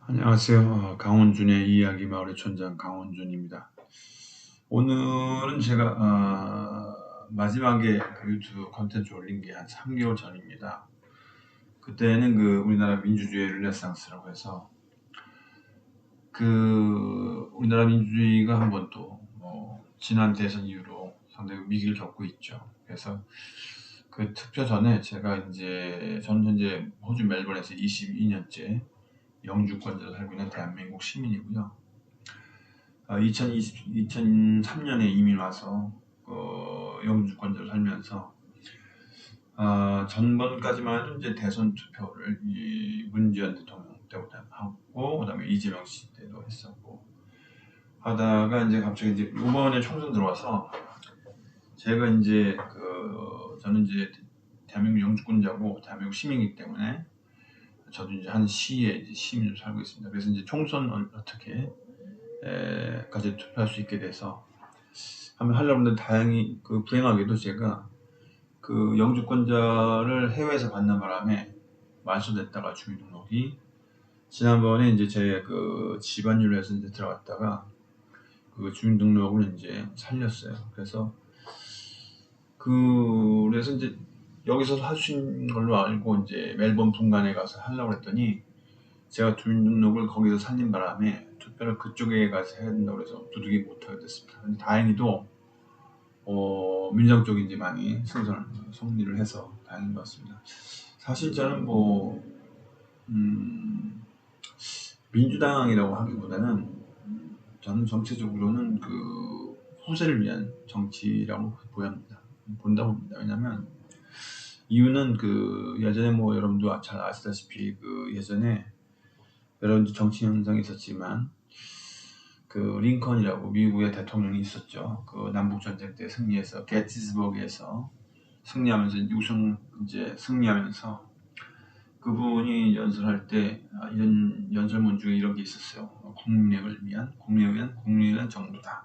안녕하세요. 강원준의 이야기 마을의 촌장 강원준입니다. 오늘은 제가 마지막에 그 유튜브 콘텐츠 올린 게 한 3개월 전입니다. 그때는 그 우리나라 민주주의 르네상스라고 해서 그 우리나라 민주주의가 한번 또 지난 대선 이후로 상당히 위기를 겪고 있죠. 그래서 그 투표 전에 저는 현재 호주 멜번에서 22년째 영주권자로 살고 있는 대한민국 시민이고요. 2003년에 이민 와서 영주권자로 살면서 전번까지만 해도 이제 대선 투표를 문재인 대통령 때부터 하고, 그다음에 이재명 씨 때도 했었고 하다가 이제 갑자기 이번에 총선 들어와서 제가 저는 이제 대한민국 영주권자고 대한민국 시민이기 때문에 저도 이제 한 시에 시민으로 살고 있습니다. 그래서 이제 총선 어떻게 까지 투표할 수 있게 돼서 한번 하려고 했는데, 다행히 불행하게도 제가 그 영주권자를 해외에서 받는 바람에 말소됐다가 주민등록이 지난번에 이제 제 그 집안일로 해서 이제 들어갔다가 그 주민등록을 이제 살렸어요. 그래서 이제 여기서 할 수 있는 걸로 알고 이제 멜번 분관에 가서 하려고 했더니, 제가 주민등록을 거기서 살린 바람에 투표를 그쪽에 가서 해야 된다고 해서 두둑이 못하게 됐습니다. 근데 다행히도 민주당 쪽이 이제 많이 승리를 해서 다행인 것 같습니다. 사실 저는 민주당이라고 하기보다는 저는 정치적으로는 그 후세를 위한 정치라고 본다고 봅니다. 왜냐하면 이유는 예전에 여러분도 잘 아시다시피 예전에 여러 정치 현상이 있었지만 링컨이라고 미국의 대통령이 있었죠. 남북 전쟁 때 승리해서 게티스버그에서 승리하면서 그분이 연설할 때 이런 연설문 중에 이런 게 있었어요. 국민을 위한 정부다.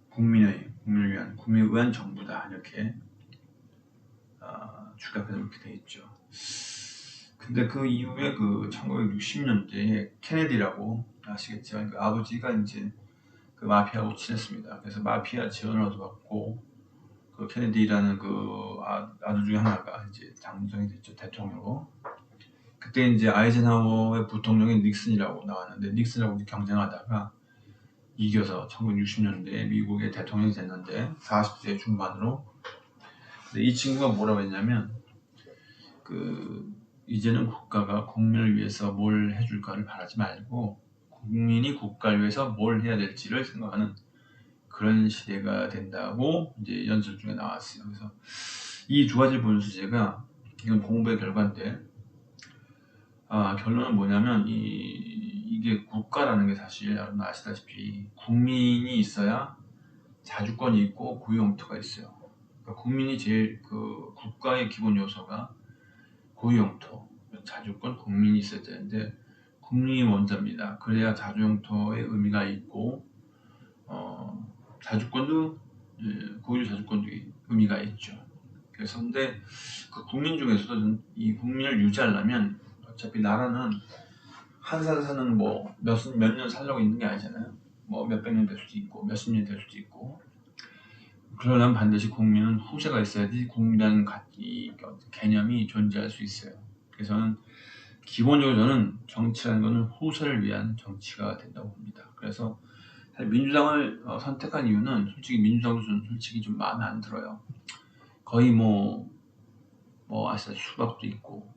국민을 위한 정부다. 이렇게 축약해서 이렇게 돼 있죠. 근데 그 이후에 1960년대에 케네디라고 아시겠지만 아버지가 이제 마피아하고 친했습니다. 그래서 마피아 지원을 얻어받고 케네디라는 아들 중에 하나가 이제 당선이 됐죠, 대통령으로. 그때 이제 아이젠하워의 부통령이 닉슨이라고 나왔는데, 닉슨하고 경쟁하다가 이겨서 1960년대에 미국의 대통령이 됐는데 40대 중반으로. 근데 이 친구가 뭐라고 했냐면 이제는 국가가 국민을 위해서 뭘 해줄까를 바라지 말고 국민이 국가를 위해서 뭘 해야 될지를 생각하는 그런 시대가 된다고 이제 연설 중에 나왔어요. 그래서 이 두 가지를 보면서 제가, 이건 공부의 결과인데, 결론은 뭐냐면 이게 국가라는 게 사실 여러분 아시다시피 국민이 있어야 자주권이 있고 고유영토가 있어요. 그러니까 국민이 제일 국가의 기본 요소가 고유영토, 자주권, 국민이 있어야 되는데 국민이 먼저입니다. 그래야 자주영토의 의미가 있고 자주권도 고유 자주권도 의미가 있죠. 그래서 근데 국민 중에서도 이 국민을 유지하려면 어차피 나라는 한 살 사는 몇 년 살려고 있는 게 아니잖아요. 몇백 년 될 수도 있고 몇십 년 될 수도 있고. 그러려면 반드시 국민은 후세가 있어야지 국민이라는 개념이 존재할 수 있어요. 그래서 기본적으로 정치라는 것은 후세를 위한 정치가 된다고 봅니다. 그래서 민주당을 선택한 이유는 솔직히 민주당도 솔직히 좀 마음에 안 들어요. 거의 아시다 수박도 있고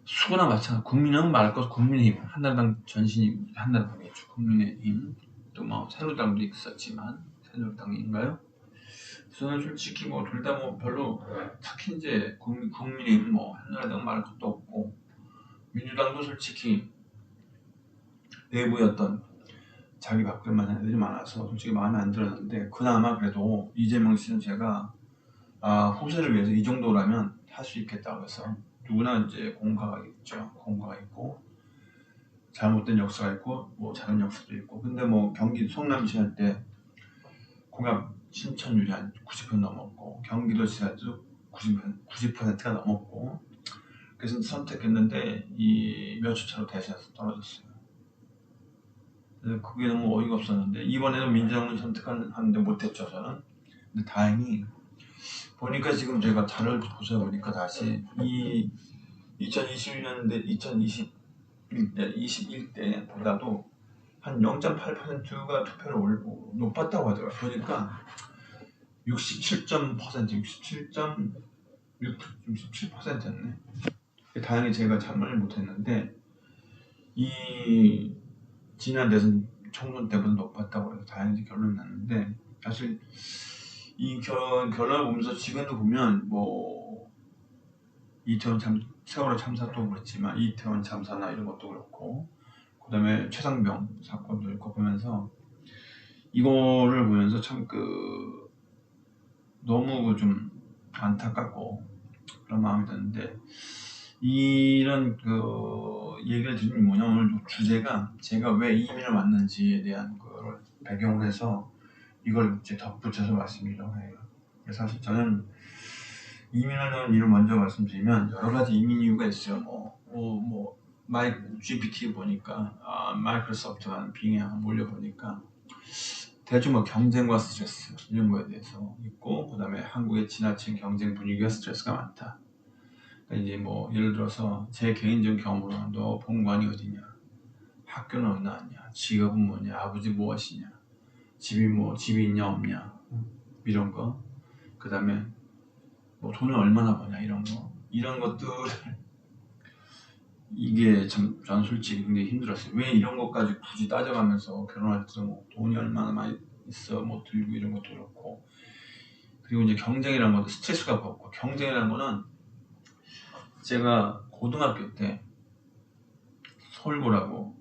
수구나 마찬가지. 국민은 말할 것 국민의힘, 한나라당 전신이 한나라당이죠. 국민의힘 또 새누리당도 있었지만 새누리당인가요? 저는 솔직히 둘 다 별로 특히 이제 국민의힘 한나라당 말할 것도 없고, 민주당도 솔직히 내부의 어떤 자기 밥그릇만 하는 애들이 많아서 솔직히 마음에 안 들었는데, 그나마 그래도 이재명 씨는 제가 후세를 위해서 이 정도라면 할 수 있겠다고 해서, 누구나 이제 공과가 있죠. 공과가 있고 잘못된 역사가 있고 잘한 역사도 있고. 근데 경기 성남시 할 때 공약 신천율이 한 90% 넘었고, 경기도지사도 90%가 넘었고, 그래서 선택했는데 이 몇 초 차로 대선에서 떨어졌어요. 그래서 그게 너무 어이가 없었는데 이번에도 민주당을 선택하는데 못했죠 저는. 근데 다행히 보니까 지금 제가 자료를 조사해 보니까 다시 이 2021년대 2021대보다도 한 0.8%가 투표를 높았다고 하더라고요. 보니까 67.6%였네. 다행히 제가 참여를 못했는데 이 지난 대선 총선 때보다 높았다고 해서 다행히 결론이 났는데 사실 이 결론을 보면서 지금도 보면 뭐 이태원 세월호 참사도 그렇지만 이태원 참사나 이런 것도 그렇고 그다음에 최상병 사건도 있고 보면서 이거를 보면서 참 너무 좀 안타깝고 그런 마음이 드는데 이런 얘기를 드리는 뭐냐 오늘 주제가 제가 왜 이민을 왔는지에 대한 걸 배경으로 해서 이걸 이제 덧붙여서 말씀드리려고 해요. 사실 저는 이민을 넣은 이유를 먼저 말씀드리면 여러 가지 이민 이유가 있어요. GPT 보니까 마이크로소프트와 빙에 몰려보니까 대충 경쟁과 스트레스 이런 거에 대해서 있고 그다음에 한국의 지나친 경쟁 분위기와 스트레스가 많다. 그러니까 이제 예를 들어서 제 개인적인 경험으로 너 본관이 어디냐, 학교는 어디 나왔냐, 직업은 뭐냐, 아버지 무엇이냐, 집이 있냐 없냐 이런 거, 그다음에 돈을 얼마나 버냐 이런 것들 이게 참 저는 솔직히 굉장히 힘들었어요. 왜 이런 것까지 굳이 따져가면서 결혼할 때 돈이 얼마나 많이 있어 들고 이런 것도 그렇고 그리고 이제 경쟁이라는 것도 스트레스가 없고 경쟁이라는 거는 제가 고등학교 때 서울고라고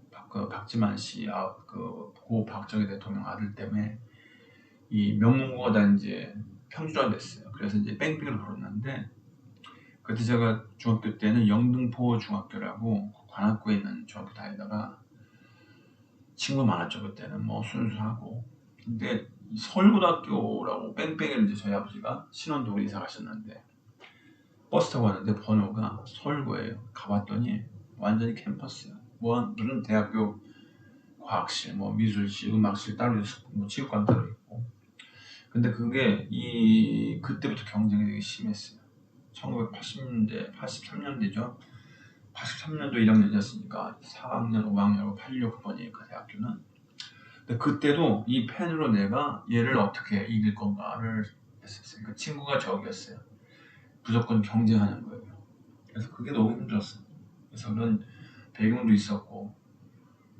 박지만 씨 고 박정희 대통령 아들 때문에 이 명문고가 다 이제 평준화 됐어요. 그래서 이제 뺑뺑이를 불었는데 그때 제가 중학교 때는 영등포 중학교라고 관악구에 있는 중학교 다니다가 친구 많았죠. 그때는 순수하고 근데 서울고등학교라고 뺑뺑이를 이제 저희 아버지가 신혼도로 이사 가셨는데 버스 타고 왔는데 번호가 서울고예요. 가봤더니 완전히 캠퍼스야. 무슨 대학교 과학실, 미술실, 음악실 따로 있고 체육관 따로 있고 근데 그게 그때부터 경쟁이 되게 심했어요. 1980년대, 83년대죠. 83년도 1학년이었으니까 4학년, 5학년, 86번이니까 대학교는. 근데 그때도 이 펜으로 내가 얘를 어떻게 이길 건가를 했었어요. 그 친구가 적이었어요. 무조건 경쟁하는 거예요. 그래서 그게 너무 힘들었어요. 그래서 그런 배경도 있었고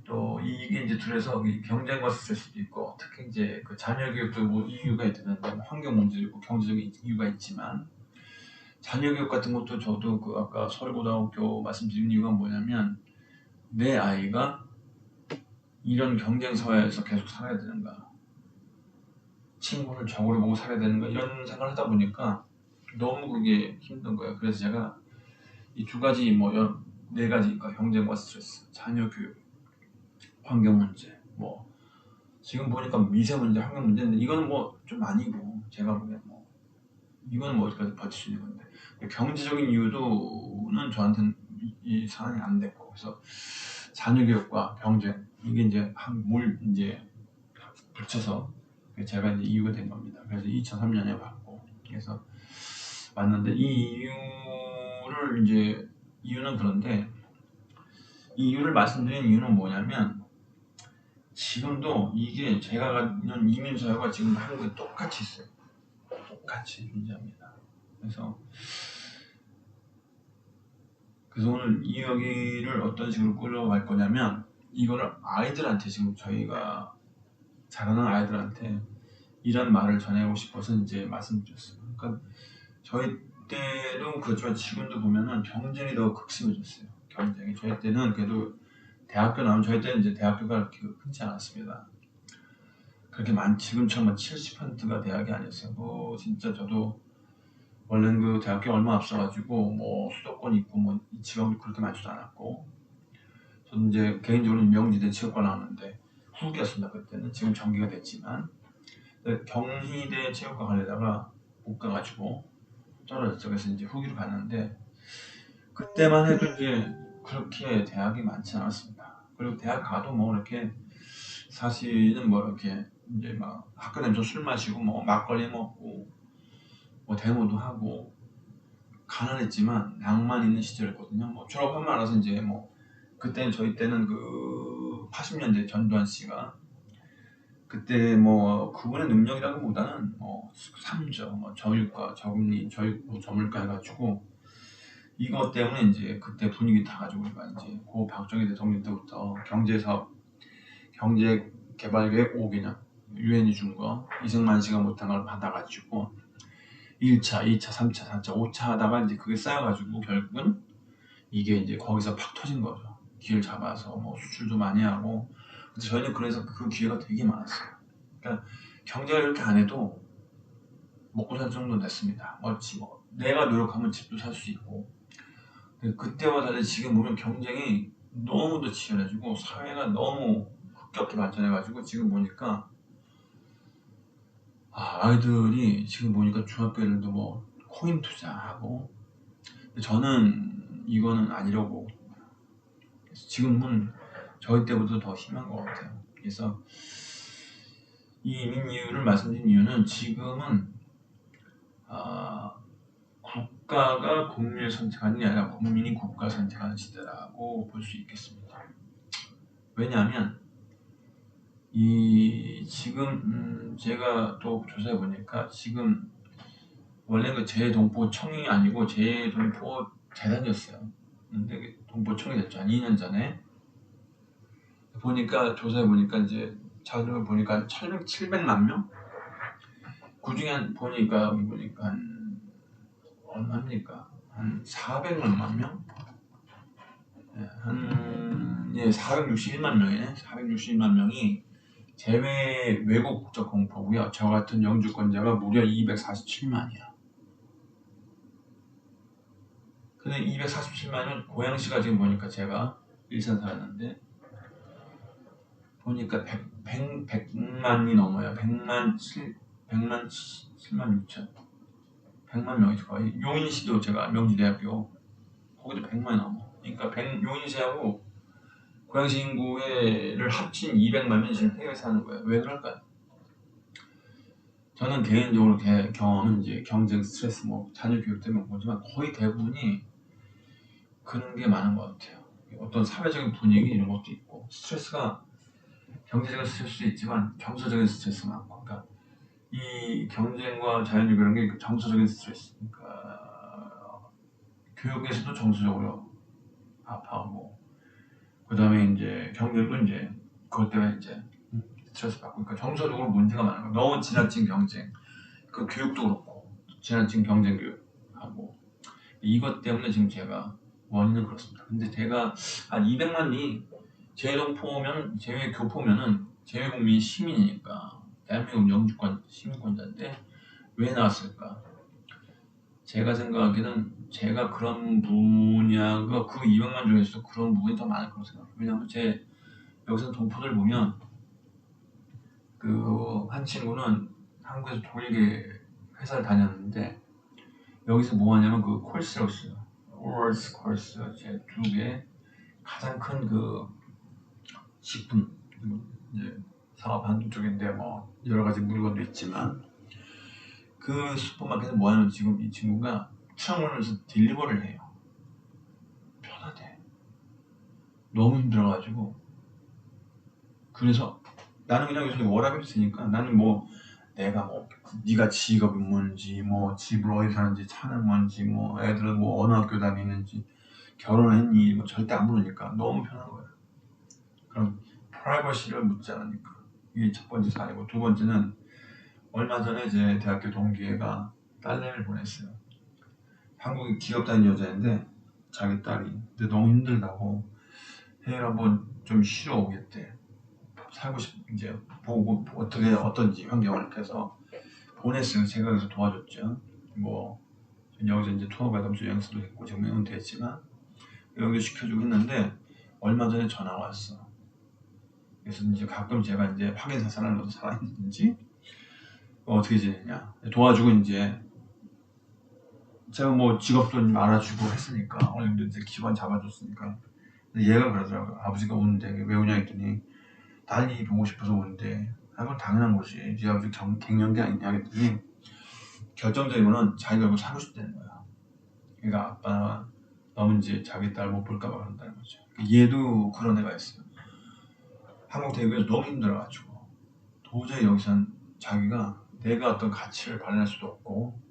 또 이게 이제 둘에서 경쟁과 스트레스도 있고 특히 이제 그 자녀 교육도 이유가 있는데 환경 문제도 있고 경제적인 이유가 있지만 자녀 교육 같은 것도 저도 아까 서울고등학교 말씀드린 이유가 뭐냐면 내 아이가 이런 경쟁 사회에서 계속 살아야 되는가 친구를 적으로 보고 살아야 되는가 이런 생각을 하다 보니까 너무 그게 힘든 거예요. 그래서 제가 이 두 가지 네 가지니까 경쟁과 스트레스, 자녀 교육, 환경 문제 지금 보니까 미세문제, 환경 문제인데 이거는 좀 아니고 제가 보기엔 이거는 어디까지 버틸 수 있는 건데 경제적인 이유도는 저한테는 이 상황이 안 됐고 그래서 자녀 교육과 경쟁 이게 이제 이제 붙여서 제가 이제 이유가 된 겁니다. 그래서 2003년에 왔고 그래서 왔는데 이유는 그런데 이 이유를 말씀드린 이유는 뭐냐면 지금도 이게 제가 가는 이민 사회가 지금 한국에 똑같이 있어요. 똑같이 존재합니다. 그래서 오늘 이 이야기를 어떤 식으로 끌어갈 거냐면 이거를 아이들한테 지금 저희가 자라는 아이들한테 이런 말을 전하고 싶어서 이제 말씀드렸어요. 그러니까 저희 때도 그렇지만 지금도 보면은 경쟁이 더 극심해졌어요. 경쟁이 저희 때는 그래도 대학교 나오면 저희 때는 이제 대학교가 그렇게 흔치 않았습니다. 그렇게 지금처럼 70%가 대학이 아니었어요. 진짜 저도 원래는 그 대학교 얼마 앞서가지고 수도권 있고 지방도 그렇게 많지도 않았고 저는 이제 개인적으로 명지대 체육관 나왔는데 후기였습니다. 그때는 지금 정기가 됐지만 경희대 체육관 가려다가 못 가가지고 떨어졌죠. 그래서 이제 후기로 갔는데 그때만 해도 이제 그렇게 대학이 많지 않았습니다. 그리고 대학 가도 뭐 이렇게 사실은 뭐 이렇게 이제 막 학교 다니면서 술 마시고 뭐 막걸리 먹고 뭐 데모도 하고 가난했지만 낭만 있는 시절이었거든요. 뭐 졸업하면 알아서 이제 뭐 그때는 저희 때는 그 80년대 전두환 씨가 그때 뭐 그분의 능력이라기보다는 뭐 삼저, 뭐 저유가, 저금리, 저유고, 저물가 해가지고 이것 때문에 이제 그때 분위기 타가지고 우리가 이제 고 박정희 대통령 때부터 경제사업, 경제개발계획 5개년 유엔이 준 거 이승만 씨가 못한 걸 받아가지고 1차, 2차, 3차, 4차, 5차 하다가 이제 그게 쌓여가지고 결국은 이게 이제 거기서 팍 터진 거죠. 기회를 잡아서 뭐 수출도 많이 하고 근데 저희는 그래서 그 기회가 되게 많았어요. 그러니까 경제를 이렇게 안 해도 먹고 살 정도는 됐습니다. 뭐 내가 노력하면 집도 살 수 있고 근데 그때와 달리 지금 보면 경쟁이 너무도 치열해지고 사회가 너무 급격히 발전해가지고 지금 보니까 아이들이 지금 보니까 중학교 애들도 뭐 코인 투자하고 근데 저는 이거는 아니라고 보거든요. 그래서 지금은 저희 때보다 더 심한 것 같아요. 그래서 이 이민 이유를 말씀드린 이유는 지금은 아, 국가가 국민을 선택하는 게 아니라 국민이 국가를 선택하는 시대라고 볼 수 있겠습니다. 왜냐하면 이 지금 제가 또 조사해 보니까 지금 원래 그 재동포청이 아니고 재동포 재단이었어요. 근데 동포청이 됐죠. 한 2년 전에 보니까 조사해 보니까 이제 자료를 보니까 700만 명? 그 중에 보니까 한 얼마입니까? 한 400만 명? 예, 461만 명이네. 461만 명이 제외 외국 국적 공포고요. 저 같은 영주권자가 무려 247만이야. 근데 247만은 고양시가 지금 보니까 제가 일산 살았는데 보니까 100만이 넘어요. 100만 7만 6천 100만 명이죠. 거의 용인시도 제가 명지대학교 거기도 100만이 넘어. 그러니까 용인시하고 고양시 인구를 합친 200만 명이 지금 해외에 사는 거예요. 왜 그럴까요? 저는 개인적으로 경험은 이제 경쟁 스트레스 뭐 자녀 교육 때문에 보지만 거의 대부분이 그런 게 많은 것 같아요. 어떤 사회적인 분위기 이런 것도 있고 스트레스가 경제적인 스트레스도 있지만 정서적인 스트레스 많고 그러니까 이 경쟁과 자연유교 이런 게 정서적인 스트레스 그러니까 교육에서도 정서적으로 아파하고 그 다음에 이제 경쟁도 이제 그것 때문에 이제 스트레스 받고 그러니까 정서적으로 문제가 많은 거예요. 너무 지나친 경쟁 그 교육도 그렇고 지나친 경쟁 교육하고 이것 때문에 지금 제가 원인은 그렇습니다. 근데 제가 한 200만이 재외동포면 재외교포면은 재외국민 시민이니까 대한민국 영주권 시민권자인데 왜 나왔을까? 제가 생각하기에는 제가 그런 분야가 그 200만 중에서 그런 부분이 더 많을 거라고 생각해요. 왜냐하면 제 여기서 동포들 보면 그 한 친구는 한국에서 독일계 회사를 다녔는데 여기서 뭐 하냐면 그 콜스라고 월스 콜스 제 두 개 가장 큰 그 식품 이제 사업하는 쪽인데 뭐 여러 가지 물건도 있지만 그 슈퍼마켓은 뭐 하냐면 지금 이 친구가 트럭으로서 딜리버리를 해요. 편하대. 너무 힘들어가지고 그래서 나는 그냥 요새 워라밸 쓰니까 나는 뭐 내가 뭐 네가 직업이 뭔지 뭐 집을 어디 사는지 차는 뭔지 뭐 애들은 뭐 어느 학교 다니는지 결혼했니 뭐 절대 안 물으니까 너무 편한 거야. 그럼 프라이버시를 묻지 않으니까 이게 첫 번째 사례고 두 번째는 얼마 전에 제 대학교 동기애가 딸내미를 보냈어요. 한국에 기업 다니는 여자인데 자기 딸이 근데 너무 힘들다고 해외를 한번 좀 쉬러 오겠대. 살고 이제 보고 어떻게 어떤지 환경을 해서 보냈어요. 제가 그래서 도와줬죠. 뭐 여기서 이제 투어 가면서 여행사도 했고 지금 은퇴했지만 연결 시켜주고 했는데 얼마 전에 전화 왔어. 그래서 이제 가끔 제가 이제 확인 사살을 넣어서 살아있는지 어떻게 지내냐 도와주고 이제 제가 뭐 직업도 좀 알아주고 했으니까 어느 정도 이제 기반 잡아줬으니까. 근데 얘가 그러더라고요. 아버지가 오는데 왜 오냐 했더니 딸이 보고 싶어서 오는데, 아, 그건 당연한 거지. 네 아버지 갱년기 아니냐 했더니 결정적인 거는 자기가 이거 사고 싶다는 거야. 그러니까 아빠가 너무 이제 자기 딸 못 볼까 봐 그런다는 거죠. 얘도 그런 애가 있어요. 한국 대구에서 너무 힘들어가지고 도저히 여기선 자기가 내가 어떤 가치를 발휘할 수도 없고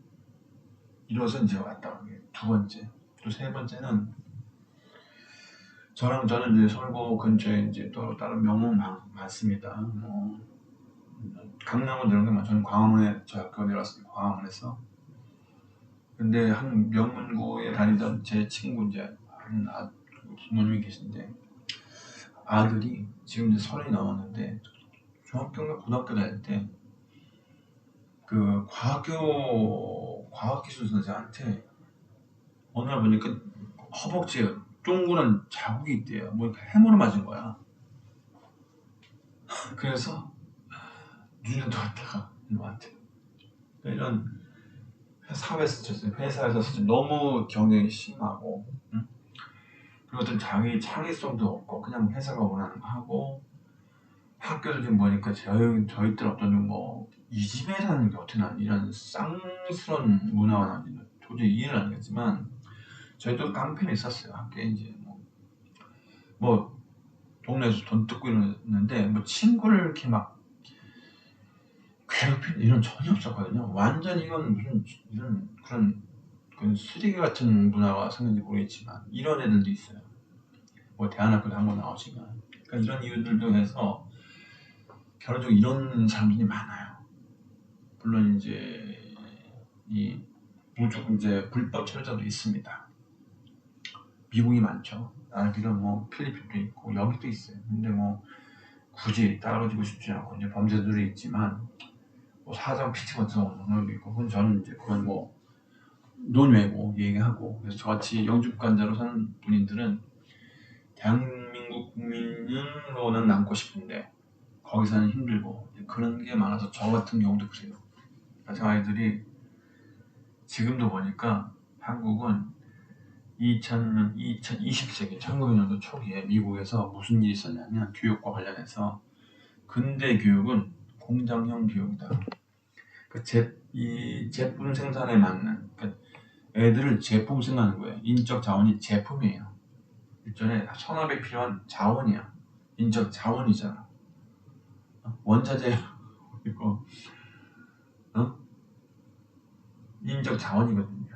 이러서 이제 왔다 간 게 두 번째. 또 세 번째는 저는 이제 서울고 근처에 이제 또 다른 명문 많습니다. 뭐 강남은 이런 게 많죠. 저는 광화문에 저 학교 내려왔으니까 광화문에서. 근데 한 명문고에 다니던 제 친구 이제 한 부모님이 계신데 아들이 지금 이제 30이 넘었는데 중학교인가 고등학교 다닐 때 그 과학기술 선생한테 어느 날 보니까 허벅지에 둥그런 자국이 있대요. 뭐 해머를 맞은 거야. 그래서 뉴질랜드 갔다가 이놈한테 이런 사회에서 스트레스, 회사에서 스트레스 너무 경쟁이 심하고, 응? 그리고 어떤 자기 창의성도 없고 그냥 회사가 원하는 거 하고 학교도 지금 보니까 저희들 어떤 뭐 이 집에 사는 게 어떻게 난 이런 쌍스러운 문화가 나는지 도저히 이해를 안 하겠지만 저희도 깡패는 있었어요. 학교에 이제 뭐 동네에서 돈 뜯고 이러는데 뭐 친구를 이렇게 막 괴롭히는 이런 전혀 없었거든요. 완전 이건 무슨 이런 그런 쓰레기 같은 문화가 생긴지 모르겠지만 이런 애들도 있어요. 뭐 대안학교도 한번 나오지만 그러니까 이런 이유들도 해서 결혼적으로 이런 사람들이 많아요. 물론 이제 이 이제 불법 체류자도 있습니다. 미국이 많죠. 알기로 뭐 필리핀도 있고 여기도 있어요. 근데 뭐 굳이 따라가지고 싶지 않고 이제 범죄들이 있지만 뭐 사장 피치 같은 경우도 있고 그건 저는 이제 그건 뭐 논외고 얘기하고 그래서 저같이 영주권 관자로 사는 분들은 대한민국 국민으로는 남고 싶은데 거기서는 힘들고 그런 게 많아서 저 같은 경우도 그래요. 저 아이들이 지금도 보니까 한국은 2020세기 1900년도 초기에 미국에서 무슨 일이 있었냐면 교육과 관련해서 근대 교육은 공장형 교육이다. 이 제품 생산에 맞는 애들을 제품 생산하는 거예요. 인적 자원이 제품이에요. 일전에 산업에 필요한 자원이야. 인적 자원이잖아. 원자재 이거 인적 자원이거든요.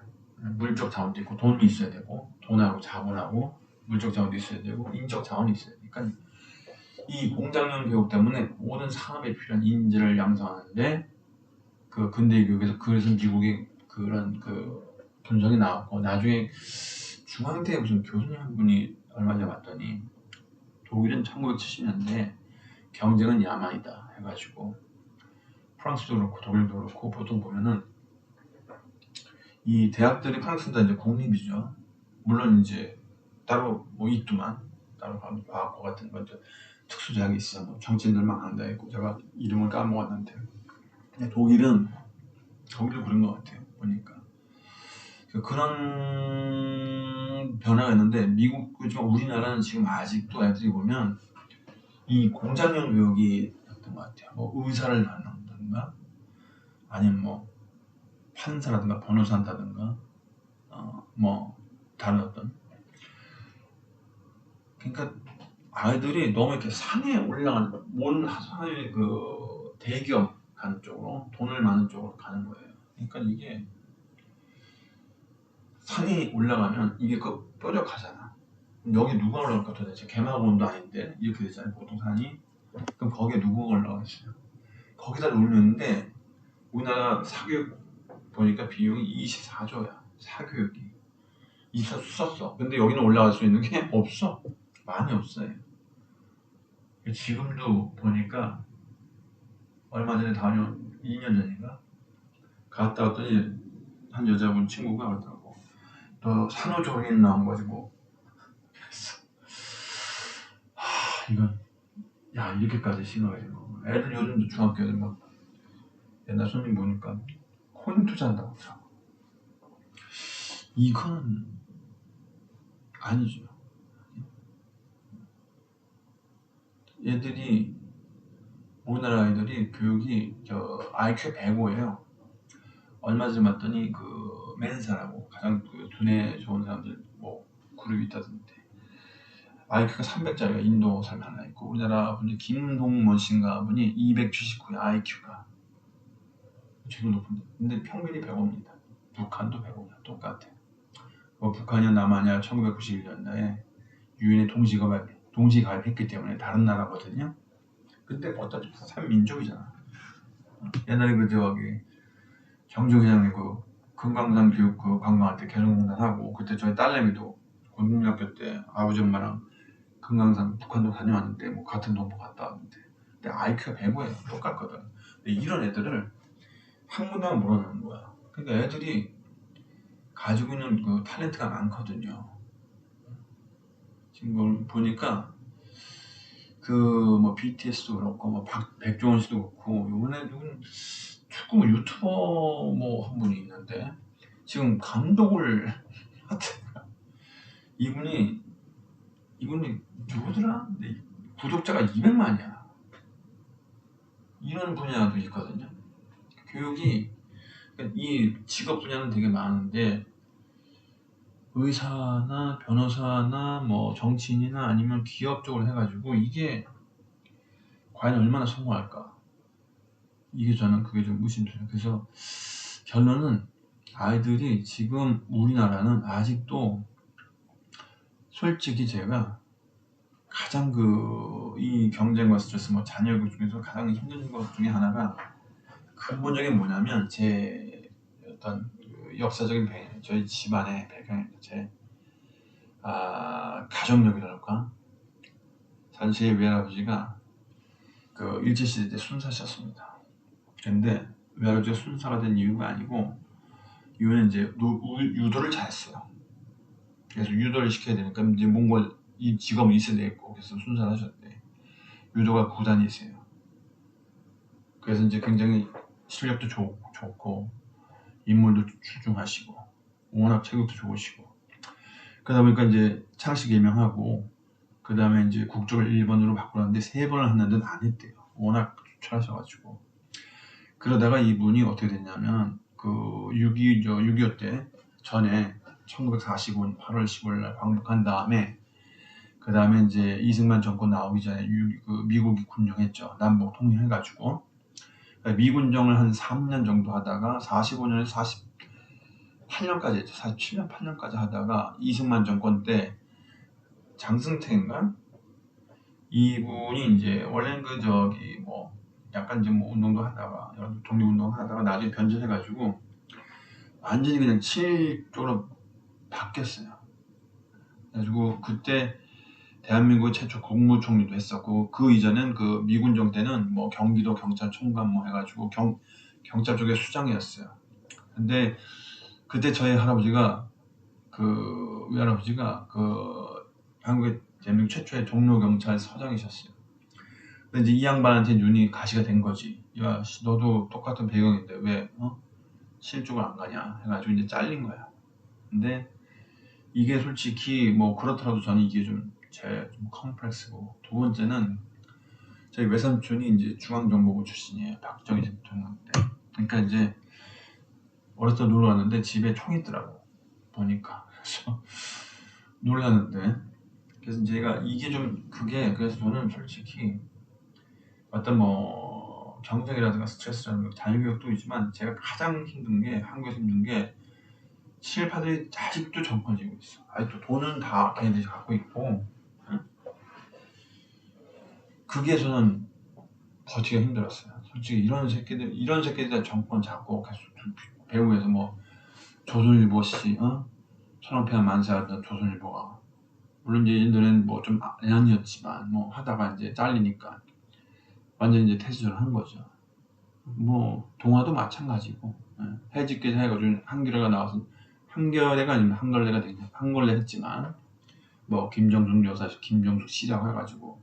물적 자원도 있고 돈이 있어야 되고 돈하고 자본하고 물적 자원도 있어야 되고 인적 자원이 있어야 돼. 그러니까 이 공장형 교육 때문에 모든 산업에 필요한 인재를 양성하는데 그 근대 교육에서 그래서 미국의 그런 분석이 나왔고 나중에 중앙대 무슨 교수님 한 분이 얼마 전에 봤더니 독일은 1970년대 경쟁은 야만이다 해가지고 프랑스도 그렇고 독일도 그렇고 보통 보면은 이 대학들이 프랑스도 이제 공립이죠. 물론 이제 따로 뭐 있지만 따로 과학고 같은 거 특수 대학이 있어. 뭐 정치인들만 간다 했고 제가 이름을 까먹었는데 독일은 그런 것 같아요. 보니까 그런 변화가 있는데 미국 그지만 우리나라는 지금 아직도 애들이 보면 이 공장형 교육이 어떤 것 같아요. 뭐 의사를 만든다든가 아니면 뭐 판사라든가 변호사 한다든가 뭐 다른 어떤 그러니까 아이들이 너무 이렇게 산에 올라가는 모든 산의 대기업 가는 쪽으로 돈을 많은 쪽으로 가는 거예요. 그러니까 이게 산이 올라가면 이게 뾰족하잖아. 여기 누가 올라갈까 도대체 개마고원도 아닌데 이렇게 되잖아요. 보통 산이. 그럼 거기에 누구가 올라가겠어요? 거기다 올렸는데 우리나라 사교육 보니까 비용이 24조야. 사교육이. 24조 썼어. 근데 여기는 올라갈 수 있는 게 없어. 많이 없어요. 지금도 보니까 얼마 전에 다녀온 2년 전인가 갔다 왔더니 한 여자분 친구가 그러더라고. 너 산후조리원 나와가지고 이건 야 이렇게까지 심해가지고 애들 요즘도 중학교 애들 막 옛날 손님 보니까 코인 투자한다고 하더라고. 이건 아니죠. 얘들이 우리나라 아이들이 교육이 IQ 105예요. 얼마 전에 봤더니 그 맨사라고 가장 그 두뇌 좋은 사람들 뭐 그룹이 있다던데 IQ가 300짜리가 인도 사람 하나 있고 우리나라 분이 김동문 씨인가 분이 279야 IQ가 제일 높은데 근데 평균이 105입니다. 북한도 105야 똑같아. 북한이나 남한이나 1991년도에 유엔에 동시가입했기 때문에 다른 나라거든요. 근데 어떤 삼민족이잖아. 옛날에 그 저기 정주회장이 그 금강산 교육 그 관광할 때 개성공단하고 그때 저희 딸내미도 고등학교 때 아버지 엄마랑 금강산 북한도 다녀왔는데 뭐 같은 동부 갔다 왔는데 근데 IQ가 105예요. 똑같거든. 근데 이런 애들을 학문도 안 모르는 거야. 그러니까 애들이 가지고 있는 그 탤런트가 많거든요. 지금 보니까 그 뭐 BTS도 그렇고 뭐 백종원 씨도 그렇고 요번에 누군 축구 뭐 유튜버 뭐 한 분이 있는데 지금 감독을 이분이 누구더라? 근데 구독자가 200만이야. 이런 분야도 있거든요. 교육이 이 직업 분야는 되게 많은데 의사나 변호사나 뭐 정치인이나 아니면 기업 쪽으로 해가지고 이게 과연 얼마나 성공할까? 이게 저는 그게 좀 의심돼요. 그래서 결론은 아이들이 지금 우리나라는 아직도 솔직히 제가 가장 이 경쟁과 스트레스 뭐 자녀 교육 중에서 가장 힘든 것 중에 하나가 근본적인 뭐냐면 제 어떤 그 역사적인 배경, 저희 집안의 배경입니다. 제 가족력이랄까. 사실 제 외할아버지가 그 일제시대 때 순사셨습니다. 근데 외할아버지가 순사가 된 이유가 아니고 이유는 이제 유도를 잘했어요. 그래서 유도를 시켜야 되니까 이제 몽골 이 직업이 있어야 되겠고 그래서 순사를 하셨대. 유도가 9단이세요. 그래서 이제 굉장히 실력도 좋고 인물도 출중하시고 워낙 체격도 좋으시고 그러다 보니까 이제 창씨 개명하고 그 다음에 이제 국적을 1번으로 바꾸는데 3번을 했는데 안 했대요. 워낙 잘하셔가지고 그러다가 이분이 어떻게 됐냐면 그 6.25 때 전에 1945년 8월 15일 날 광복한 다음에 그 다음에 이제 이승만 정권 나오기 전에 미국이 군정했죠. 남북 통일해가지고 미군정을 한 3년 정도 하다가 45년에서 48년까지 했죠. 47년 8년까지 하다가 이승만 정권 때 장승태인가 이분이 이제 원래는 뭐 약간 이제 뭐 운동도 하다가 독립운동 하다가 나중에 변절해가지고 완전히 그냥 친일 쪽으로 바뀌었어요. 그래가지고 그때 대한민국 최초 국무총리도 했었고 그 이전엔 그 미군정 때는 뭐 경기도 경찰총관 뭐 해가지고 경찰 쪽의 수장이었어요. 근데 그때 저희 할아버지가 외할아버지가 한국의 대한민국 최초의 종로경찰서장이셨어요. 근데 이제 이 양반한테 눈이 가시가 된 거지. 야, 너도 똑같은 배경인데 왜 실족을 안 가냐 해가지고 이제 잘린 거야. 근데 이게 솔직히 뭐 그렇더라도 저는 이게 좀 컴플렉스고 두 번째는 저희 외삼촌이 이제 중앙정보부 출신이에요. 박정희 대통령 때. 그러니까 이제 어렸을 때 놀러 왔는데 집에 총이 있더라고 보니까. 그래서 놀랐는데 그래서 제가 이게 좀 그래서 저는 솔직히 어떤 뭐 경쟁이라든가 스트레스라든가 자유교육도 있지만 제가 가장 힘든 게 한국에서 힘든 게 친일파들이 아직도 정권 쥐고 있어. 아직도 돈은 다 걔네들이 갖고 있고 그게 저는 버티기가 힘들었어요. 솔직히 이런 새끼들 정권 잡고 계속 배후에서 뭐 조선일보 천원패한 만세하던 조선일보가 물론 이제 얘들은 뭐 좀 아니었지만 뭐 하다가 이제 잘리니까 완전 이제 퇴수를 한 거죠. 뭐 동화도 마찬가지고 해직기자 해가지고 한겨레가 나와서 한겨레가 아니면 한걸레가 되냐 한걸레 했지만 뭐 김정숙 여사 김정숙 시라고 해가지고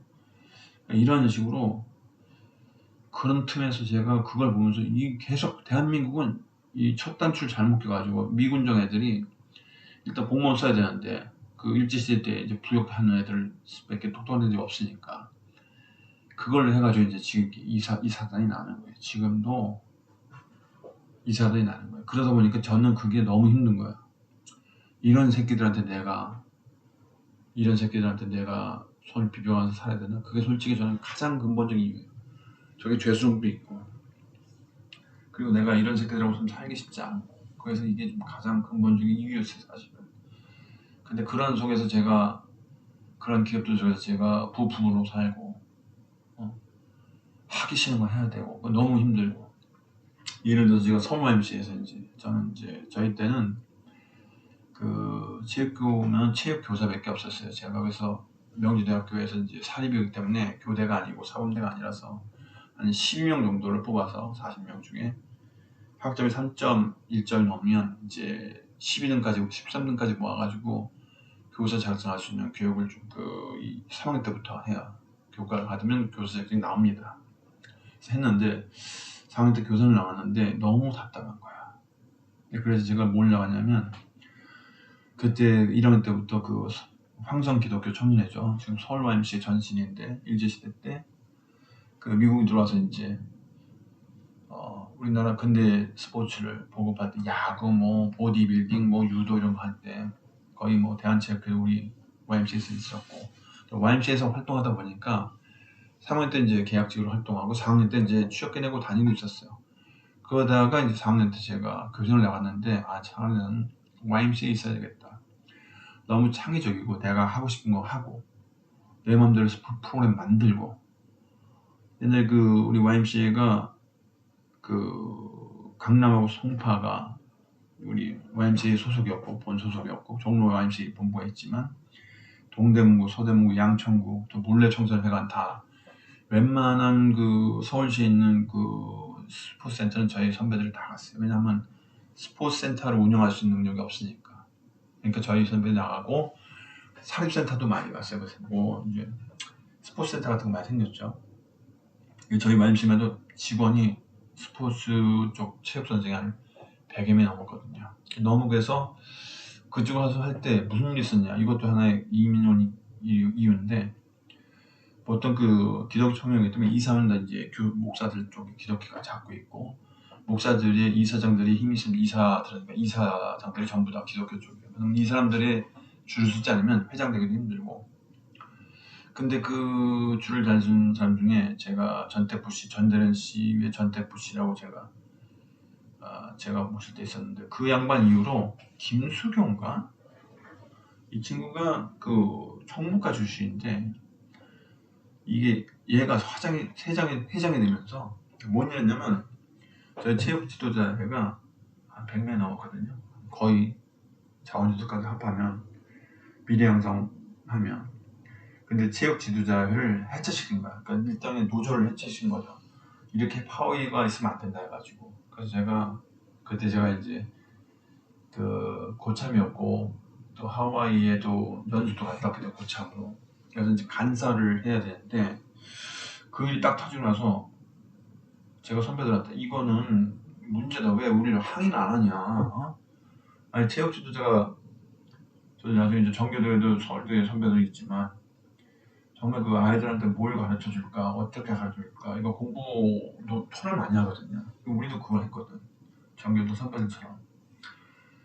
이런 식으로 그런 틈에서 제가 그걸 보면서 이 계속 대한민국은 이 첫 단추를 잘못 껴가지고 미군정 애들이 일단 공무원 써야 되는데 그 일제시대 때 이제 부역하는 애들밖에 똑똑한 애들이 없으니까 그걸 해가지고 이제 지금 이사단이 나는 거예요. 지금도 이사단이 나는 거예요. 그러다 보니까 저는 그게 너무 힘든 거예요. 이런 새끼들한테 내가 손을 비벼가면서 살아야 되나? 그게 솔직히 저는 가장 근본적인 이유예요. 저게 죄수름도 있고 그리고 내가 이런 새끼들하고 좀 살기 쉽지 않고 그래서 이게 좀 가장 근본적인 이유였어요 사실은. 근데 그런 속에서 제가 그런 기업들 속에서 제가 부품으로 살고 하기 싫은 거 해야 되고 너무 힘들고 예를 들어서 제가 서울 MC에서 저는 저희 때는 그 체육교면 체육교사밖에 없었어요. 제가 거기서 명지대학교에서 사립이기 때문에 교대가 아니고 사범대가 아니라서 한 12명 정도를 뽑아서 40명 중에 학점이 3.1점이 넘으면 이제 12등까지 13등까지 모아가지고 교사 자격증 할 수 있는 교육을 3학년 때부터 해야 교과를 받으면 교사 자격증이 나옵니다. 그래서 했는데 4학년 때 교사를 나왔는데 너무 답답한 거야. 그래서 제가 뭘 나왔냐면 그때 1학년 때부터 그 황성 기독교 청년회죠. 지금 서울 YMCA 전신인데 일제시대 때 그 미국이 들어와서 우리나라 근대 스포츠를 보급할 때 야구, 보디빌딩, 유도 이런 거 할 때 거의 대한체육회 우리 YMCA에서 있었고 YMCA에서 활동하다 보니까 3학년 때 계약직으로 활동하고 4학년 때 취업계 내고 다니고 있었어요. 그러다가 4학년 때 제가 교생을 나갔는데 차라리는 YMCA에 있어야 되겠다. 너무 창의적이고 내가 하고 싶은 거 하고 내 맘대로 프로그램 만들고 옛날 우리 YMCA가 강남하고 송파가 우리 YMCA 소속이었고 본 소속이었고 종로 YMCA 본부가 있지만 동대문구, 서대문구, 양천구 또 물레청소년회관 다 웬만한 서울시에 있는 스포츠센터는 저희 선배들이 다 갔어요. 왜냐하면 스포츠센터를 운영할 수 있는 능력이 없으니까. 그러니까 저희 선배들이 나가고 사립센터도 많이 갔어요. 그래서 스포츠센터 같은 거 많이 생겼죠. 저희 YMCA도 직원이 스포츠 쪽 체육선생이 한 100여 명이 넘었거든요. 너무 그래서 그쪽 가서 할 때 무슨 일이 있었냐. 이것도 하나의 이유인데 보통 기독교 청년이기 때문에 이사는 다 목사들 쪽에 기독교가 잡고 있고 목사들의 이사장들이 힘이 있으면 이사장들이 전부 다 기독교 쪽이에요. 그럼 이 사람들의 줄을 서지 않으면 회장되기도 힘들고 근데 그 줄을 잘 서는 사람 중에 제가 전대련 씨의 전태프 씨라고 제가 모실 때 있었는데 그 양반 이후로 김수경가 이 친구가 총무과 출신인데 얘가 회장이 되면서 뭔 일이었냐면 저희 체육 지도자회가 한 100명 넘었거든요. 거의 자원주택까지 합하면 미래 양성하면 근데 체육 지도자회를 해체시킨 거야. 그러니까 일단은 노조를 해체시킨 거죠. 이렇게 파워가 있으면 안 된다 해가지고 그래서 그때 제가 고참이었고 또 하와이에도 연수도 갔다 왔거든요. 고참으로. 그래서 간사를 해야 되는데 그 일이 딱 터지고 나서 제가 선배들한테 이거는 문제다. 왜 우리를 항의는 안 하냐. 아니 체육 지도자가 저 나중에 전교대에도 서울대 선배들이 있지만 정말 아이들한테 뭘 가르쳐 줄까 어떻게 가르쳐 줄까 이거 공부도 토를 많이 하거든요. 우리도 그걸 했거든. 전교도 선배들처럼.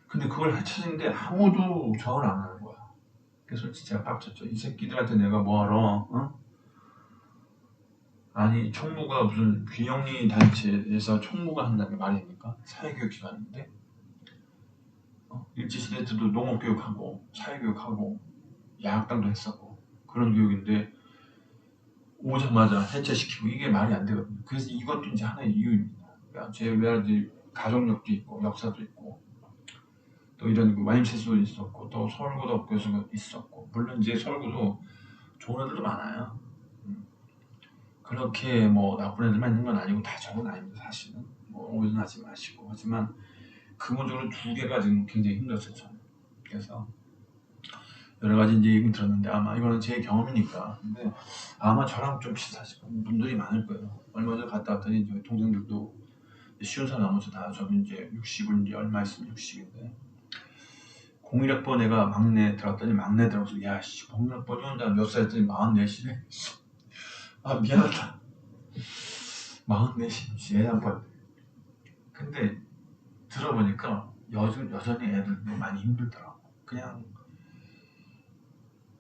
근데 그걸 해쳤는데 아무도 저항을 안 하는 거야. 그래서 진짜 빡쳤죠. 이 새끼들한테 내가 뭐하러 아니 총무가 무슨 비영리 단체에서 총무가 한다는 게 말입니까? 사회교육 기관인데 일제시대 때도 농업교육하고 사회교육하고 야학당도 했었고 그런 교육인데 오자마자 해체시키고 이게 말이 안 되거든요. 그래서 이것도 하나의 이유입니다. 그러니까 제 외아들 가족력도 있고 역사도 있고 또 이런 YMCA도 있었고 또 서울고등학교에서 있었고 물론 서울고도 좋은 애들도 많아요. 그렇게 나쁜 애들만 있는 건 아니고 다 저건 아닙니다. 사실은 오해하지 마시고 하지만 근본적으로 두 개가 지금 굉장히 힘들었어요. 저는. 그래서 여러 가지 얘기 들었는데 아마 이거는 제 경험이니까 근데 아마 저랑 좀 비슷하실 분들이 많을 거예요. 얼마 전에 갔다 왔더니 저희 동생들도 쉬운 사람 나머지 다 저는 60은 얼마 있으면 60인데 01학번 애가 막내 들어갔더니 막내 들어가서 야씨 01학번이 혼자 몇 살 했더니 44시래. 아 미안하다. 44시 애 한 번. 근데 들어보니까 여전히 애들 많이 힘들더라고. 그냥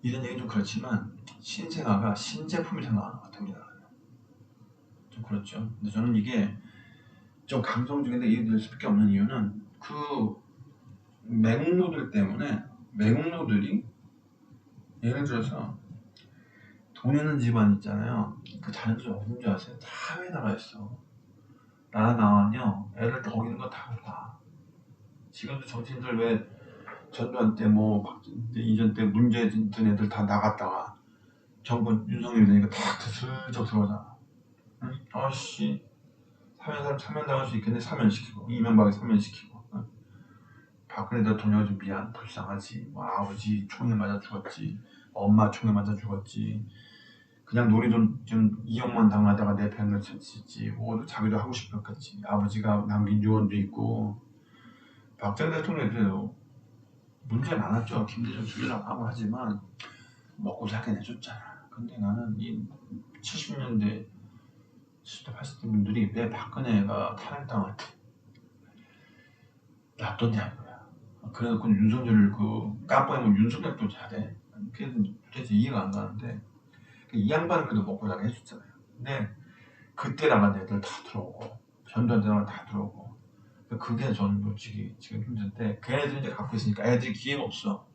이런 얘기는 좀 그렇지만 신생아가 신제품이 생각하는 것 같아요. 우리나라는 좀 그렇죠. 근데 저는 이게 좀 감성적인데 이해될 수밖에 없는 이유는 그 매국노들 때문에 매국노들이 예를 들어서 돈 있는 집안 있잖아요. 그 자녀들 어딘 줄 아세요? 다 해외 나가 있어. 나라 나와요. 애들 거기 있는 거 다 봐. 지금도 정치인들 왜 전두환 때 뭐 이전 때 문재인 든 애들 다 나갔다가 정권 윤석열이 되니까 다 슬쩍 들어오잖아. 응? 아씨 사면당할 수 있겠네. 사면시키고 이명박이 사면시키고 박근혜 대통령 좀 미안 불쌍하지. 뭐 아버지 총에 맞아 죽었지. 엄마 총에 맞아 죽었지. 그냥 놀이돈 좀 2억만 당하다가 내 팽을 쳤지. 뭐 자기도 하고 싶었겠지. 아버지가 남긴 유언도 있고. 박정희 대통령도 문제 많았죠. 김대중 죽이려고 하고 하지만 먹고 살긴 해줬잖아. 근데 나는 이 70년대 70대 80대 분들이 왜 박근혜가 탄핵당할 때 놔뒀냐 이거야. 그래놓고 윤석열을 깜빡이면 윤석열도 잘해. 그게 도대체 이해가 안 가는데 이 양반은 그래도 먹고 살게 해줬잖아요. 근데 그때 나간 애들 다 들어오고 전두환 때 나간 다 들어오고 그게 저는 솔직히 지금 힘든데 걔네들이 이제 갖고 있으니까 애들이 기회가 없어.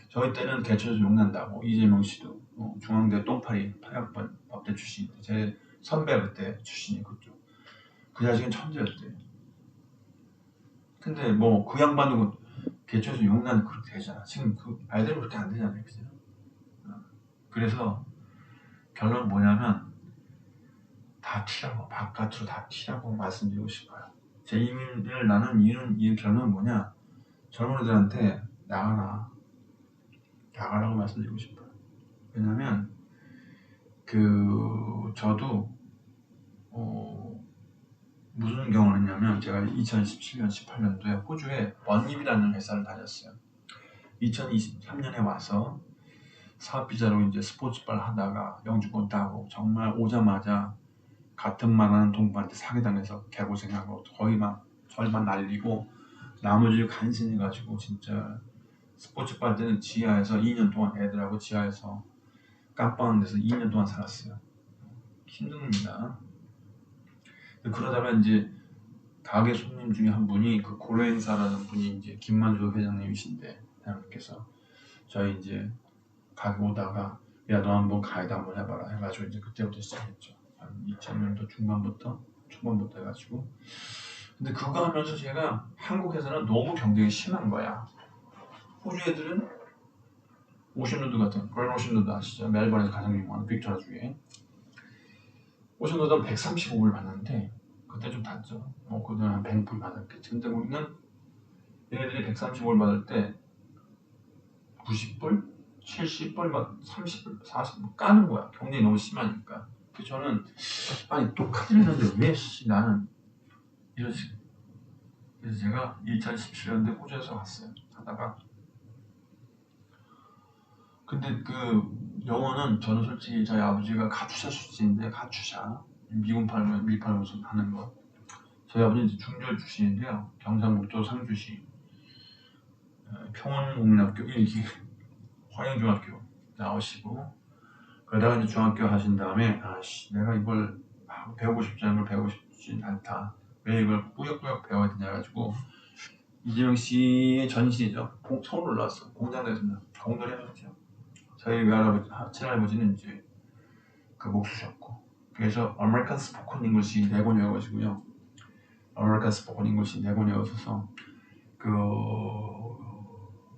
저희 때는 개천에서 욕난다고 이재명 씨도 중앙대 똥파리 8학번 법대 출신인데 제 선배 그때 출신이 그쪽 그 자식은 천재였대. 근데 뭐 그 양반도 개천에서 욕난 그렇게 되잖아. 지금 그 아이들은 그렇게 안 되잖아요. 그죠? 그래서 결론은 뭐냐면 다 튀라고 바깥으로 다 튀라고 말씀드리고 싶어요. 제 이민을 나는 이 결론은 뭐냐 젊은이들한테 나가라고 말씀드리고 싶어요. 왜냐면 저도 무슨 경험을 했냐면 제가 2017년 18년도에 호주에 원입이라는 회사를 다녔어요. 2023년에 와서 사업비자로 이제 스포츠발 하다가 영주권 따고 정말 오자마자 같은 말 하는 동반한테 사기당해서 개고생하고 거의 막 절반 날리고 나머지 간신해가지고 진짜 스포츠바 때는 지하에서 2년 동안 애들하고 지하에서 깜빵한 데서 2년 동안 살았어요. 힘듭니다. 그러다가 이제 가게 손님 중에 한 분이 그 고려행사라는 분이 이제 김만수 회장님이신데 대통령께서 저희 이제 가게 오다가 야 너 한번 가이드 한번 해봐라 해가지고 이제 그때부터 시작했죠. 한 2000년도 중반부터 초반부터 해가지고 근데 그거 하면서 제가 한국에서는 너무 경쟁이 심한 거야. 호주 애들은 오션로드 같은 그런 오션로드 아시죠? 멜번에서 가장 유명한 빅토리아주에 오션로드는 135불 받는데 그때 좀 탔죠. 그때 한 100불 받았겠지. 근데 우리는 얘네들이 135불 받을 때 90불, 70불, 막 30불, 40불 까는 거야. 경쟁이 너무 심하니까. 그래서 저는 아니 똑같이 했는데 왜 나는 이러지? 그래서 제가 2017년도에 호주에서 왔어요. 하다가 근데 영어는 저는 솔직히 저희 아버지가 가추샤 출신인데 가추샤 미군 팔면 밀팔면서 하는 거 저희 아버지는 중졸 출신인데요. 경상북도 상주시 평원국민학교 1기 화양중학교 나오시고 그러다가 이제 중학교 하신 다음에 내가 이걸 배우고 싶지 않은 걸 배우고 싶진 않다. 왜 이걸 꾸역꾸역 배워야 되냐 가지고 이재명 씨의 전신이죠. 서울 올라왔어. 공장에서는 공부를 해봤죠. 저희 외할아버지, 친할아버지는 이제 목 수셨고 그래서 아메리칸 스포큰 잉글리시 4권 외워가지고요. 아메리칸 스포큰 잉글리시 4권 외워서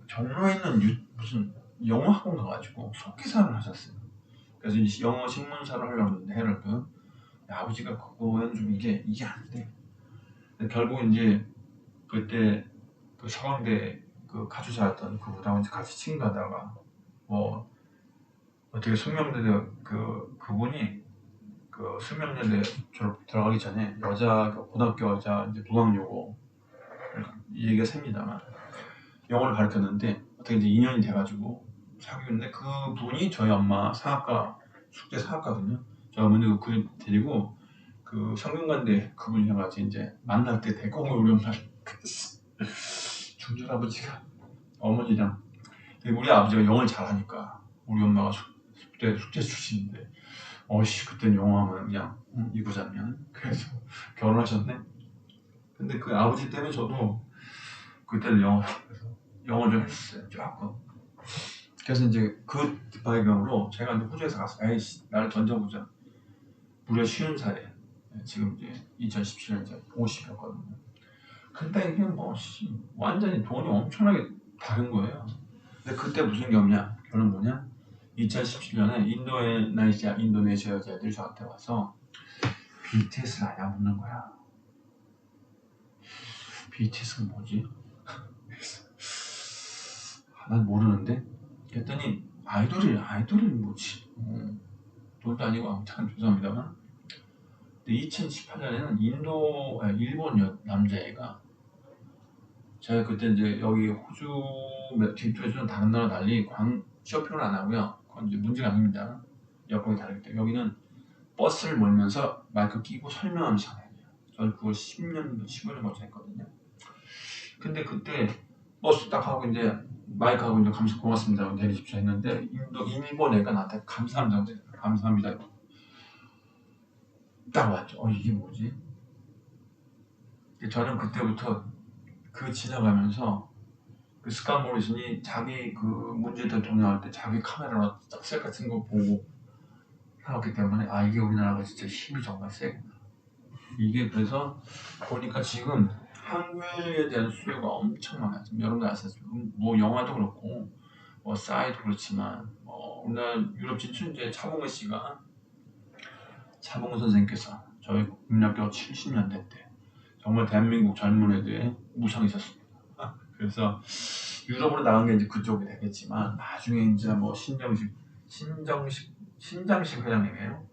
종로에 있는 무슨 영어 학원 가가지고 속기사를 하셨어요. 그래서 이제 영어 신문사를 하려고 했는데 헤럴드 아버지가 그거는 좀 이게 안 돼. 결국 이제 그때 서강대 가주사였던 그분하고 이제 같이 친구하다가 뭐 어떻게 숙명여대 그분이 숙명여대 졸업 들어가기 전에 고등학교 여자 이제 부강여고 이 얘기가 셉니다만 영어를 가르쳤는데 어떻게 이제 2년이 돼가지고 사귀었는데 그분이 저희 엄마 상학과 숙제 상학과거든요. 제가 먼저 그 데리고 그 성균관대 그분이랑 같이 이제 만날 때 대공을 우리 엄마를 중전아버지가 어머니랑 우리 아버지가 영어를 잘하니까 우리 엄마가 숙제 출신인데 어씨 그땐 영어하면 그냥 이구자면 그래서 결혼하셨네. 근데 그 아버지 때문에 저도 그때는 영어 좀 했어요 조금. 그래서 이제 그 배경으로 제가 이제 호주에서 가서 에이씨 나를 던져보자. 무려 50살에 지금 이제 2017년 이제 50이었거든요. 근데 이게 뭐 완전히 돈이 엄청나게 다른 거예요. 근데 그때 무슨 경우냐? 결론 뭐냐? 2017년에 인도네시아 여자애들이 저한테 와서 BTS를 아냐 묻는 거야. BTS가 뭐지? 난 모르는데? 그랬더니 아이돌이 뭐지? 돈도 아니고 아무튼 죄송합니다만 2018년에는 일본 남자애가 제가 그때 이제 여기 호주 뒷도에서는 다른 나라 달리 쇼핑을 안 하고요. 그건 이제 문제가 아닙니다. 여건이 다르기 때문에 여기는 버스를 몰면서 마이크 끼고 설명하면서 하는 거예요. 저는 그걸 15년 거쳐 했거든요. 근데 그때 버스 딱 하고 이제 마이크 하고 이제 고맙습니다 내리십시오 했는데 일본 애가 나한테 감사합니다 딱 왔죠. 이게 뭐지? 저는 그때부터 그 지나가면서 그 스캇 모리슨이 자기 그 문재인 대통령 할 때 자기 카메라로 셀 같은 거 보고 해왔기 때문에 이게 우리나라가 진짜 힘이 정말 세구나. 이게 그래서 보니까 지금 한글에 대한 수요가 엄청 많아요. 지금 여러분들 아시죠? 뭐 영화도 그렇고 뭐 싸이도 그렇지만 우리나라 유럽 진출 이제 차봉근 선생님께서 저희 국민학교 70년대 때 정말 대한민국 젊은 애들의 우상이셨습니다. 그래서 유럽으로 나간 게 이제 그쪽이 되겠지만 나중에 이제 뭐 신장식 회장님이에요.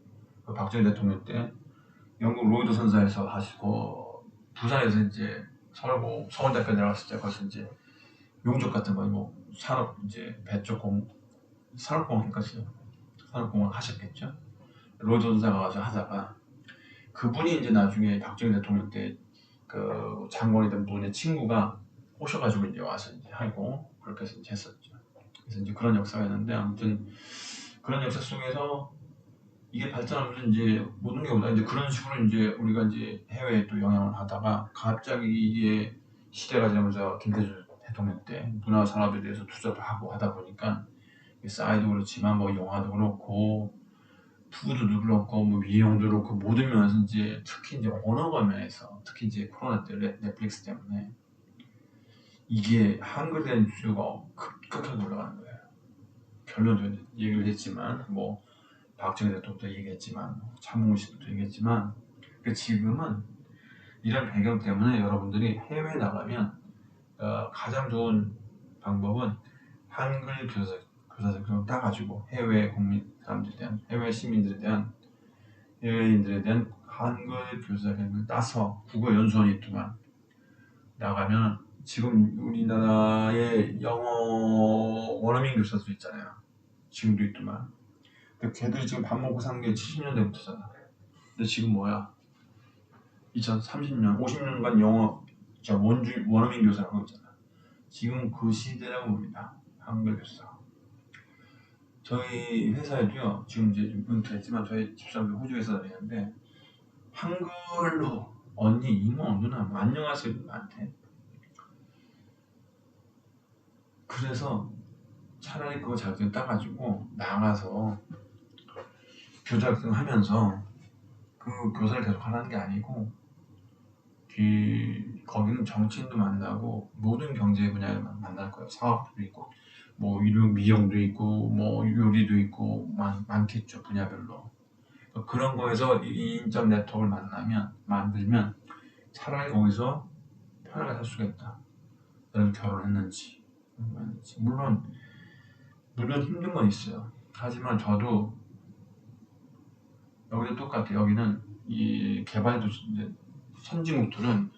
그 박정희 대통령 때 영국 로이드 선사에서 하시고 부산에서 이제 서울대학교 내려갔을 때 거기서 이제 용접 같은 거 뭐 산업 이제 산업공학까지 산업공학 하셨겠죠. 로이드 선사가 가서 하다가 그분이 이제 나중에 박정희 대통령 때 그 장관이던 분의 친구가 오셔가지고 이제 와서 이제 하고 그렇게 해서 이제 했었죠. 그래서 이제 그런 역사가 있는데 아무튼 그런 역사 속에서 이게 발전하면서 이제 모든 게 보다 이제 그런 식으로 이제 우리가 이제 해외에 또 영향을 받다가 갑자기 이게 시대가 되면서 김대중 대통령 때 문화 산업에 대해서 투자를 하고 하다 보니까 싸이도 그렇지만 뭐 영화도 그렇고 푸드도 그렇고 뭐 미용도 그렇고 모든 면에서 이제 특히 이제 언어가 면에서 특히 이제 코로나 때 넷플릭스 때문에 이게 한글에 대한 수요가 급격하게 올라가는 거예요. 결론적으로 얘기를 했지만 뭐 박정희 대통령도 얘기했지만 차문호 씨도 얘기했지만 지금은 이런 배경 때문에 여러분들이 해외에 나가면 가장 좋은 방법은 한글 교사들을 따가지고 해외 국민 사람들에 대한 해외 시민들에 대한 해외인들에 대한 한글 교사를 따서 국어 연수원이 있지만 나가면 지금 우리나라의 영어 원어민 교사도 있잖아요. 지금도 있지만 근데 걔들이 지금 밥 먹고 사는 게 70년대부터잖아. 근데 지금 뭐야? 2030년, 50년간 원어민 교사라고 있잖아. 지금 그 시대라고 봅니다. 한글 교사. 저희 회사에도요, 지금 이제 좀 은퇴했지만 저희 집사람도 호주에서 다니는데 한글로 언니, 이모, 누나 안녕하세요 나한테. 그래서 차라리 그거 자격증 따가지고 나가서 교자학생 하면서 그 교사를 계속 하라는 게 아니고 거기는 정치인도 만나고 모든 경제 분야를 만날 거예요. 사업도 있고 뭐 미용도 있고 뭐 요리도 있고 많겠죠 분야별로. 그런 거에서 인적 네트워크를 만들면 차라리 거기서 편하게 살 수가 있다. 너는 결혼했는지 물론 힘든 건 있어요. 하지만 저도 여기도 똑같아요. 여기는 이 개발도시 선진국들은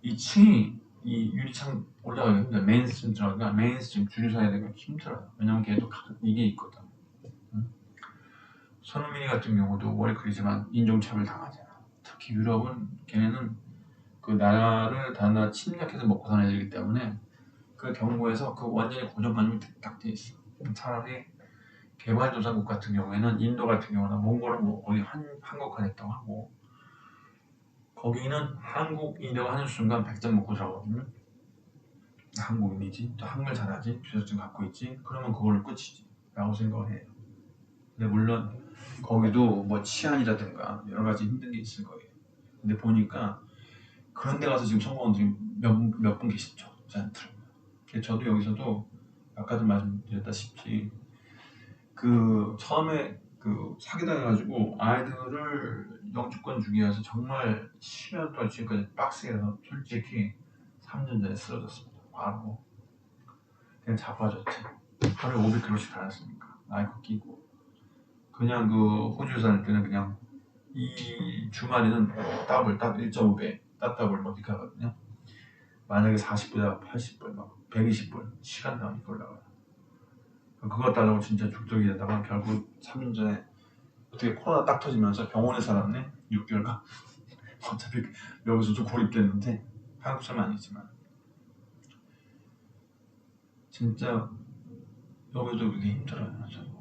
이 층이 이 유리창 올라가기 힘들어요. 메인스트림 들어가기가 메인스트림 줄을 서야 되고 힘들어요. 왜냐면 걔도 이게 있거든. 응? 손흥민이 같은 경우도 월클이지만 인종차별 당하잖아. 특히 유럽은 걔네는 그 나라를 다른 나라 침략해서 먹고 사는 애들이기 때문에 그 경우에서 그 완전히 고정관념이 딱 돼 있어. 차라리 개발도상국 같은 경우에는 인도 같은 경우는 몽골은 뭐 거의 한국화됐다고 하고 거기는 한국인이라고 하는 순간 100점 먹고 들어가거든요. 한국인이지 또 한글 잘하지 주소증 갖고 있지 그러면 그걸로 끝이지 라고 생각을 해요. 근데 물론 거기도 뭐 치안이라든가 여러 가지 힘든 게 있을 거예요. 근데 보니까 그런 데 가서 지금 성공원들이 몇 분 계시죠. 저도 여기서도 아까도 말씀드렸다시피 그 처음에 그 사기당해가지고 아이들을 영주권 주기 위해서 정말 10년 동안 지금까지 빡세게 해서 솔직히 3년 전에 쓰러졌습니다. 바로 그냥 자빠졌지. 하루에 500km씩 달았으니까 마이크 끼고 그냥 그 호주에 살 때는 그냥 이 주말에는 더블 딱 1.5배 따따블 뭐 이렇게 하거든요. 만약에 40불이다 80불 막 120불 시간당 이렇게 올라가요. 그거 따르고 진짜 죽적이 되다가 결국 3년 전에 어떻게 코로나 딱 터지면서 병원에 살았네 6개월간. 어차피 여기서 좀 고립됐는데 한국 사람 아니지만 진짜 여기도 그게 힘들어요.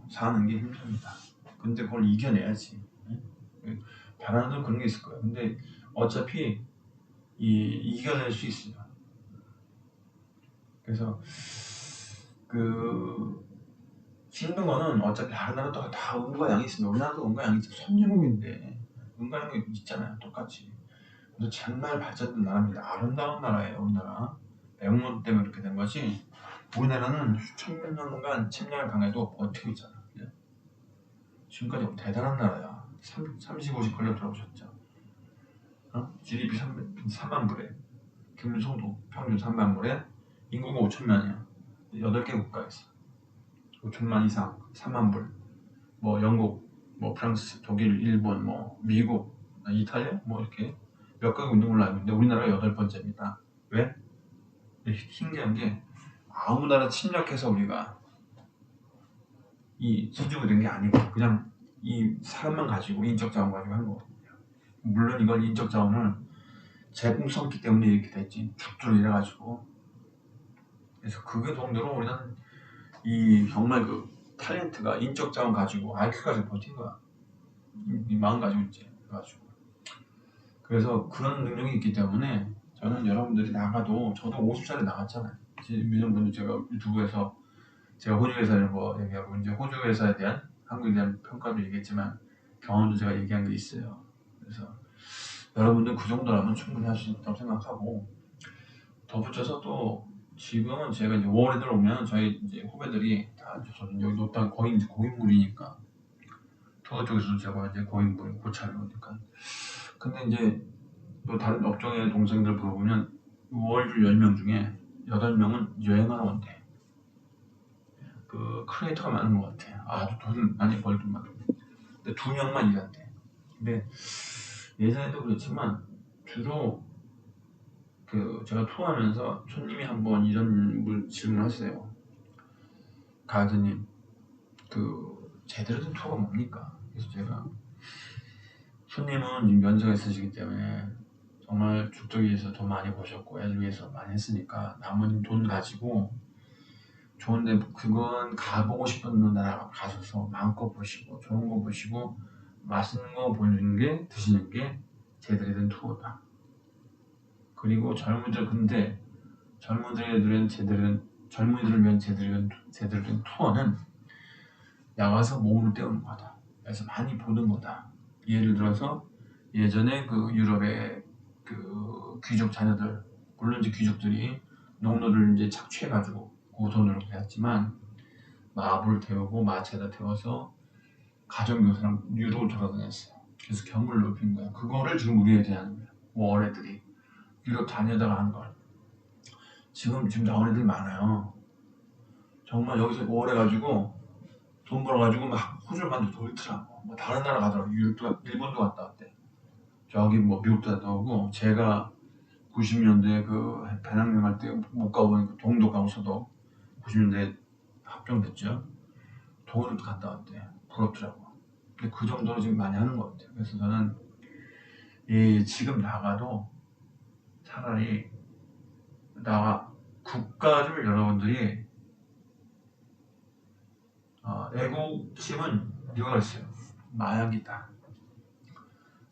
사는 게 힘듭니다. 근데 그걸 이겨내야지. 바라는 건 그런 게 있을 거예요. 근데 어차피 이겨낼 수 있어요. 그래서 그 힘든 거는 어차피 다른 나라도 다 음과 양이 있습니다. 우리나라도 음과 양이 있죠. 선진국인데 음과 양이 있잖아요. 똑같이. 그래서 정말 발전된 나라입니다. 아름다운 나라예요. 우리나라. 매운맛 때문에 그렇게 된 거지. 우리나라는 수천 년간 침략을 당해도 버티고 있잖아. 지금까지 대단한 나라야. 30, 50 걸려 들어오셨죠. GDP 3만 불에 김성도 평균 3만 불에 인구가 5천만이야. 8개 국가에 있어. 5천만 이상 3만 불. 뭐 영국, 뭐 프랑스, 독일, 일본, 뭐 미국, 이탈리아 뭐 이렇게 몇 가국 있는 걸로 알고 있는데 우리나라가 8번째입니다. 왜? 신기한 게 아무 나라 침략해서 우리가 이 지주가 된 게 아니고 그냥 이 사람만 가지고 인적 자원 가지고 한 거거든요. 물론 이건 인적 자원을 제공성기 때문에 이렇게 됐지 죽도록 이래가지고 그래서 그게 정도로 우리는 이 정말 그 탤런트가 인적 자원 가지고 IQ 가지고 버틴 거야. 이 마음 가지고 있지. 그래서 그런 능력이 있기 때문에 저는 여러분들이 나가도 저도 50살에 나갔잖아요. 몇년 전에 제가 유튜브에서 제가 호주 회사 이런 거 얘기하고 이제 호주 회사에 대한 한국에 대한 평가도 얘기했지만 경험도 제가 얘기한 게 있어요. 그래서 여러분들 그 정도라면 충분히 할 수 있다고 생각하고 덧붙여서 또 지금은 제가 이제 5월에 들어오면 저희 이제 후배들이 다 저는 여기 높다 거의 이제 고인물이니까 투어 쪽에서도 제가 이제 고인물 고참이 오니까 근데 이제 또 다른 업종의 동생들 물어보면 5월주 10명 중에 8명은 여행하러 온대. 그 크리에이터가 많은 것 같아. 아주 돈 많이 벌든 말. 근데 2명만 일한대. 근데 예전에도 그렇지만 주로 그 제가 투어하면서 손님이 한번 이런 질문을 하세요. 가드님, 그 제대로 된 투어가 뭡니까? 그래서 제가 손님은 연세가 있으시기 때문에 정말 죽기 위해서 돈 많이 버셨고 애를 위해서 많이 했으니까 남은 돈 가지고 좋은데 그건 가보고 싶은 나라 가셔서 마음껏 보시고 좋은 거 보시고 맛있는 거 보는 게 드시는 게 제대로 된 투어다. 그리고 젊은이들 근데 젊은이들을 위한 제대로 된 투어는 나가서 몸을 때우는 거다. 그래서 많이 보는 거다. 예를 들어서 예전에 그 유럽의 그 귀족 자녀들 물론 이제 귀족들이 농노를 이제 착취해가지고 고손으로 했지만 마부를 태우고 마차에다 태워서 가정교사랑 유럽을 돌아다녔어요. 그래서 경을 높인 거야. 그거를 지금 우리에게 하는 거야. 뭐 어뢰들이 유럽 다녀다가 하는 걸. 지금 나온 애들 많아요. 정말 여기서 오래 가지고 돈 벌어가지고 막 호주를 만들어 돌더라고. 뭐 다른 나라 가더라고. 유럽도 일본도 갔다 왔대. 저기 뭐 미국도 갔다 오고 제가 90년대 그 배낭여행 때 못 가보니까 동도 가고서도 90년대 합병됐죠. 독일도 갔다 왔대. 부럽더라고. 근데 그 정도로 지금 많이 하는 것 같아요. 그래서 저는 지금 나가도 차라리 국가를 여러분들이 애국심은 이거가 있어요. 마약이다.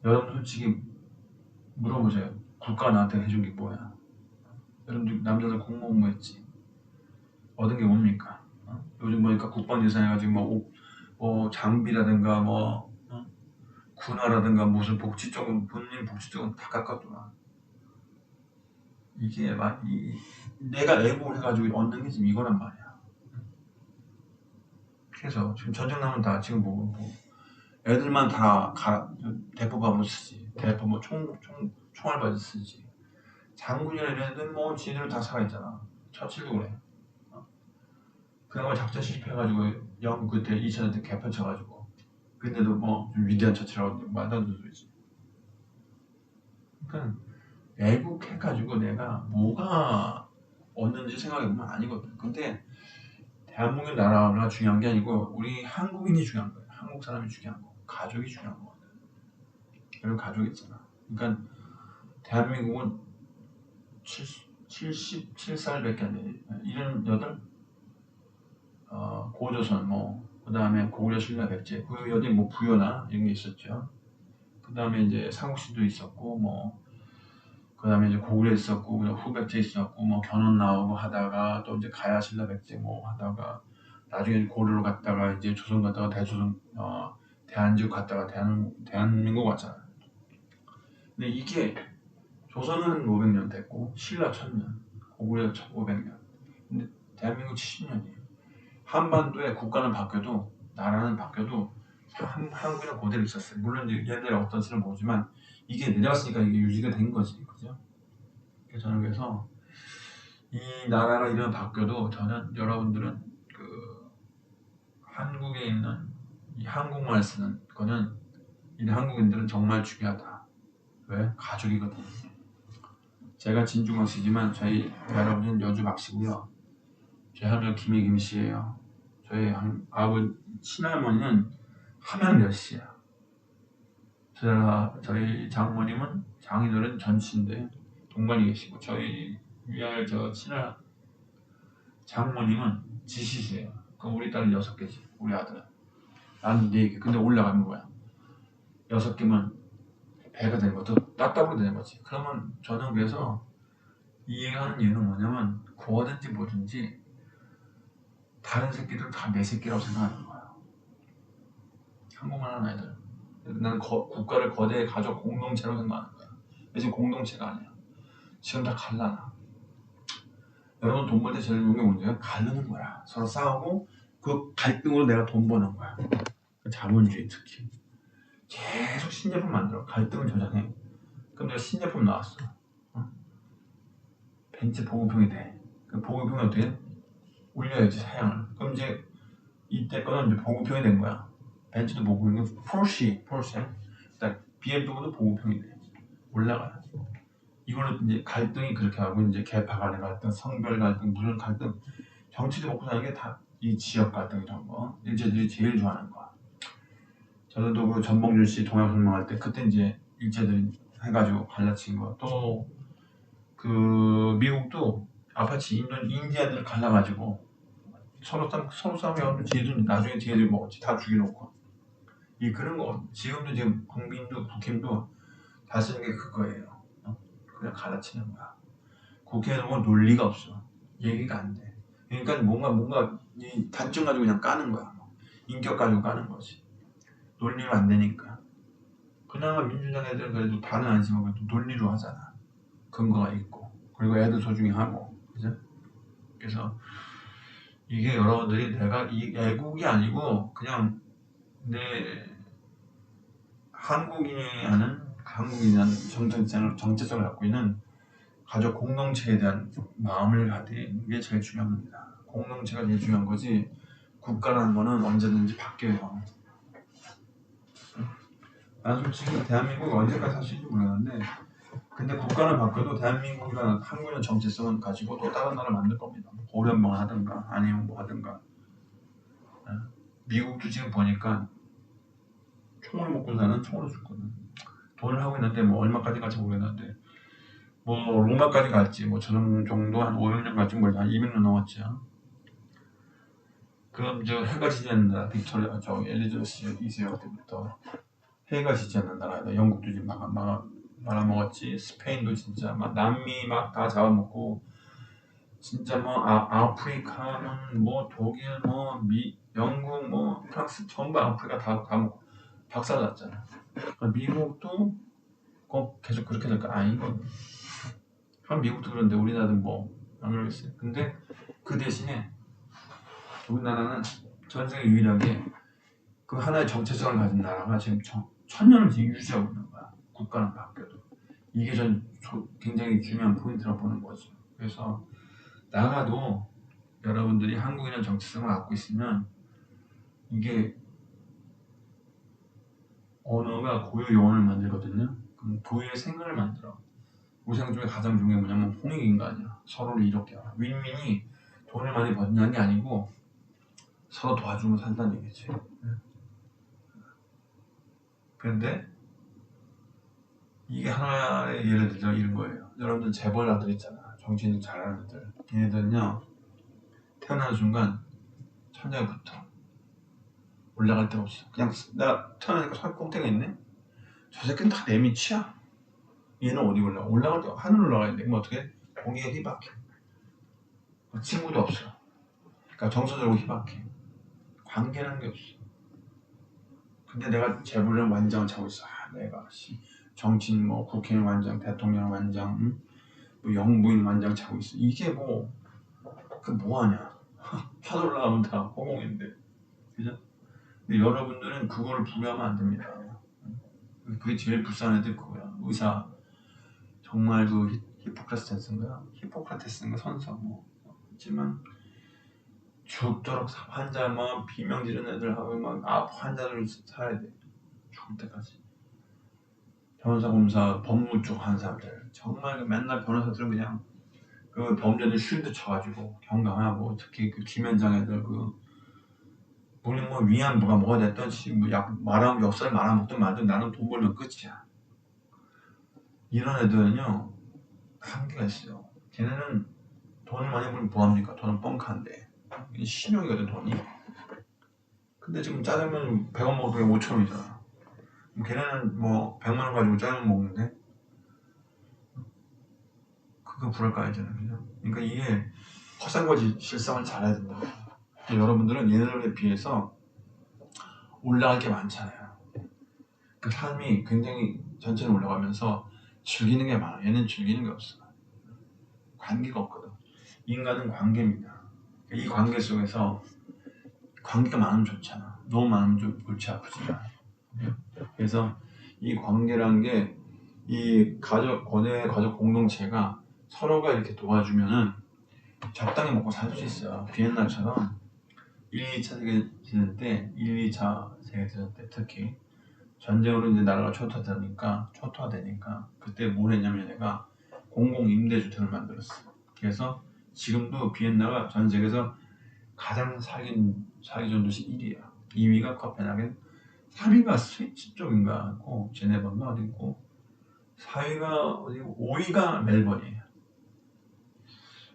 여러분 솔직히 물어보세요. 국가가 나한테 해준 게 뭐야? 여러분들 남자들 공무원 했지. 얻은 게 뭡니까? 요즘 보니까 국방 예산해가지고 뭐 장비라든가 군화라든가 무슨 복지 쪽은 본인 복지 쪽은 다 깎았더라. 이게 내가 애국을 해가지고 얻는 게 지금 이거란 말이야. 그래서 지금 전쟁 나면 다 지금 애들만 다 대포밥으로 쓰지. 대포 총알 바지 쓰지. 장군이나 이런 애들 지들 다 살아있잖아. 처칠도 그래. 그나마 작전 실패해가지고 영국 그때 2000년 때 개편 쳐가지고 근데도 좀 위대한 처치라고 말도 안 되는 소리지. 그러니까 애국해가지고 내가 뭐가 얻는지 생각해보면 아니거든. 근데 대한민국 나라가 중요한 게 아니고 우리 한국인이 중요한 거야. 한국 사람이 중요한 거. 가족이 중요한 거거든. 여러분 가족이 있잖아. 그러니까 대한민국은 77살밖에 안 돼. 78? 고조선 그 다음에 고구려 신라 백제 그 여기 부여나 이런 게 있었죠. 그 다음에 이제 삼국시도 있었고 그 다음에 이제 고구려 있었고 후백제 있었고 견훤 나오고 하다가 또 이제 가야 신라 백제 하다가 나중에 고려로 갔다가 이제 조선 갔다가 대조선 대한민국 갔다가 대한민국 왔잖아. 근데 이게 조선은 500년 됐고 신라 1000년, 고구려 1500년. 근데 대한민국 70년이에요. 한반도에 국가는 바뀌어도 나라는 바뀌어도 한국이랑 그대로 있었어요. 물론 이제 옛날에 어떤 시는 모르지만 이게 내려왔으니까 이게 유지가 된 거지, 그죠? 그래서 저는 그래서 이 나라가 이런 바뀌어도 저는 여러분들은 그 한국에 있는 이 한국말 쓰는 거는 이 한국인들은 정말 중요하다. 왜? 가족이거든요. 제가 진중학씨지만 저희 여러분은 여주박씨고요. 제 하늘 김혜김씨예요. 저희 친할머니는 함양몇씨야. 저희 장모님은 장인어른 전씨인데 동반이 계시고 저희 위아래 친할 장모님은 지시세요. 그럼 우리 딸은 6개지. 우리 아들은. 나는 4개. 근데 올라가는 거야. 6개면 배가 되는 것도 따따블로 되는 거지. 그러면 저는 그래서 이해하는 이유는 뭐냐면 구하든지 뭐든지 다른 새끼들 다 내 새끼라고 생각하는 거야. 한국말 하는 애들. 나는 국가를 거대 가족 공동체로 생각하는 거야. 근데 지금 공동체가 아니야. 지금 다 갈라나. 여러분 돈 벌 때 제일 좋은 게 뭔지 갈르는 거야. 서로 싸우고 그 갈등으로 내가 돈 버는 거야. 자본주의 특히. 계속 신제품 만들어. 갈등을 조장해. 그럼 내가 신제품 나왔어. 벤츠 보급형이 돼. 그 보급형이 어떻게 해? 올려야지 사양을. 그럼 이제 이때 거는 이제 보급형이 된 거야. 벤츠도 보급형이고 포르쉐. 그다음 BMW도 보급형이 돼. 올라가요. 이걸로 이제 갈등이 그렇게 하고 이제 계파 간의 갈등, 성별 갈등, 무슨 갈등, 정치도 먹고 사는 게 다 이 지역 갈등 이런 거. 일제들이 제일 좋아하는 거야. 저도 그 전봉준 씨 동양선명할 때 그때 이제 일제들이 해가지고 갈라친 거. 또 그 미국도 아파치 인디안들 갈라가지고 서로 싸우면 나중에 뒤에도 먹었지. 다 죽여놓고. 그런 거 지금도 지금 국민도 국힘도 다 쓰는 게 그거예요. 그냥 갈라치는 거야. 국회에는 뭐 논리가 없어. 얘기가 안 돼. 그러니까 뭔가 이 단점 가지고 그냥 까는 거야. 인격 가지고 까는 거지. 논리가 안 되니까. 그나마 민주당 애들은 그래도 다는 아니지만 그래도 논리로 하잖아. 근거가 있고. 그리고 애들 소중히 하고. 그죠? 그래서 이게 여러분들이 내가 이 애국이 아니고 그냥 내 한국인이 하는 정체성을 갖고 있는 가족 공동체에 대한 마음을 가지는 게 제일 중요합니다. 공동체가 제일 중요한 거지 국가라는 거는 언제든지 바뀌어요. 난 솔직히 대한민국 언제까지 살 수 있는지 모르겠는데 근데 국가는 바뀌어도 대한민국이라는 한국이라는 정체성은 가지고 또 다른 나라 만들 겁니다. 고려연방을 하든가 아니면 뭐 하든가. 미국도 지금 보니까 총을 먹고 사는 총으로 죽거든. 돈을 하고 있는데 뭐 얼마까지 갈지 모르겠는데 뭐 로마까지 갈지 뭐 저런 정도 한 500년 갈지 몰라. 한 200년 넘었죠. 그럼 저 해가 지지 않는 나라 빅토리아 저 엘리자베스 2세 때부터 해가 지지 않는 나라다. 영국도 지금 말아먹었지. 스페인도 진짜 막 남미 막 다 잡아먹고 진짜 뭐 아프리카는 뭐 독일 뭐 영국 뭐 프랑스 전부 아프리카 다 먹고 박살났잖아. 미국도 꼭 계속 그렇게 될까? 아니거든. 그럼 미국도 그런데 우리나라는 뭐 안 그러겠어요. 근데 그 대신에 우리나라는 전 세계 유일하게 그 하나의 정체성을 가진 나라가 지금 천년을 지금 유지하고 있는 거야. 국가는 바뀌어도. 이게 전 굉장히 중요한 포인트라고 보는 거죠. 그래서 나가도 여러분들이 한국이라는 정체성을 갖고 있으면 이게 언어가 고유 용어를 만들거든요. 그럼 고유의 생각을 만들어. 우리 생각 중에 가장 중요한 게 뭐냐면 홍익인간이야. 서로를 이롭게 하라. 윈윈이 돈을 많이 버는 게 아니고 서로 도와주면 산다는 얘기지. 그런데 이게 하나의 예를 들어 이런 거예요. 여러분들 재벌가들 있잖아. 정치인 잘하는 애들. 얘네들은요 태어나는 순간 천장부터 올라갈 데가 없어. 그냥 내가 태어나니까 산 꼭대기에 있네. 저 새끼는 다 내 밑이야. 얘는 어디 올라갈 때 하늘 올라가야 돼. 그럼 어떻게? 공기가 희박해. 친구도 없어. 그러니까 정서적으로 희박해. 관계라는 게 없어. 근데 내가 재벌이랑 완장을 차고 있어. 내가 정치인 뭐 국회의원 완장, 대통령 완장, 뭐 영부인 완장 차고 있어. 이게 뭐 그 뭐하냐? 하늘 올라가면 다 허공인데, 그죠? 근데 여러분들은 그거를 부여하면 안 됩니다. 그게 제일 불쌍한 애들 그거야. 의사 정말 그 히포크라테스인가 선서 뭐 있지만 죽도록 환자 막 비명 지르는 애들하고 막 환자를 살아야 돼. 죽을 때까지. 변호사, 검사, 법무 쪽 하는 사람들 정말 맨날 변호사들은 그냥 그 범죄들 쉴드 쳐가지고 경감하고 특히 그 김현장 애들 우리 뭐 위안부가 뭐가 됐든 뭐약 말하면 역사를 말아먹든 말든 나는 돈 벌면 끝이야. 이런 애들은요 한계가 있어요. 걔네는 돈을 많이 벌면 뭐합니까? 돈은 뻥카인데 신용이거든 돈이. 근데 지금 짜장면 100원 먹어도 5,000원이잖아. 걔네는 뭐 100만 원 가지고 짜장면 먹는데 그거 불할까이잖아요. 그죠? 그러니까 이게 허상과 실상을 잘해야 된다. 여러분들은 얘네들에 비해서 올라갈 게 많잖아요. 그 삶이 굉장히 전체로 올라가면서 즐기는 게 많아. 얘는 즐기는 게 없어. 관계가 없거든. 인간은 관계입니다. 이 관계 속에서 관계가 많으면 좋잖아. 너무 많으면 좀 골치 아프지만. 그래서 이 관계라는 게 이 고대 가족 공동체가 서로가 이렇게 도와주면은 적당히 먹고 살 수 있어요. 비엔나처럼 1, 2차 세계대전 때, 1, 2차 세계대전 때 특히 전쟁으로 이제 나라가 초토화되니까 그때 뭘 했냐면 얘가 공공 임대주택을 만들었어. 그래서 지금도 비엔나가 전 세계에서 가장 사기 좋은 도시 1위야. 2위가 코펜하겐, 3위가 스위스 쪽인가 고 제네바인가 어디 있고 4위가 어디고 5위가 멜번이에요.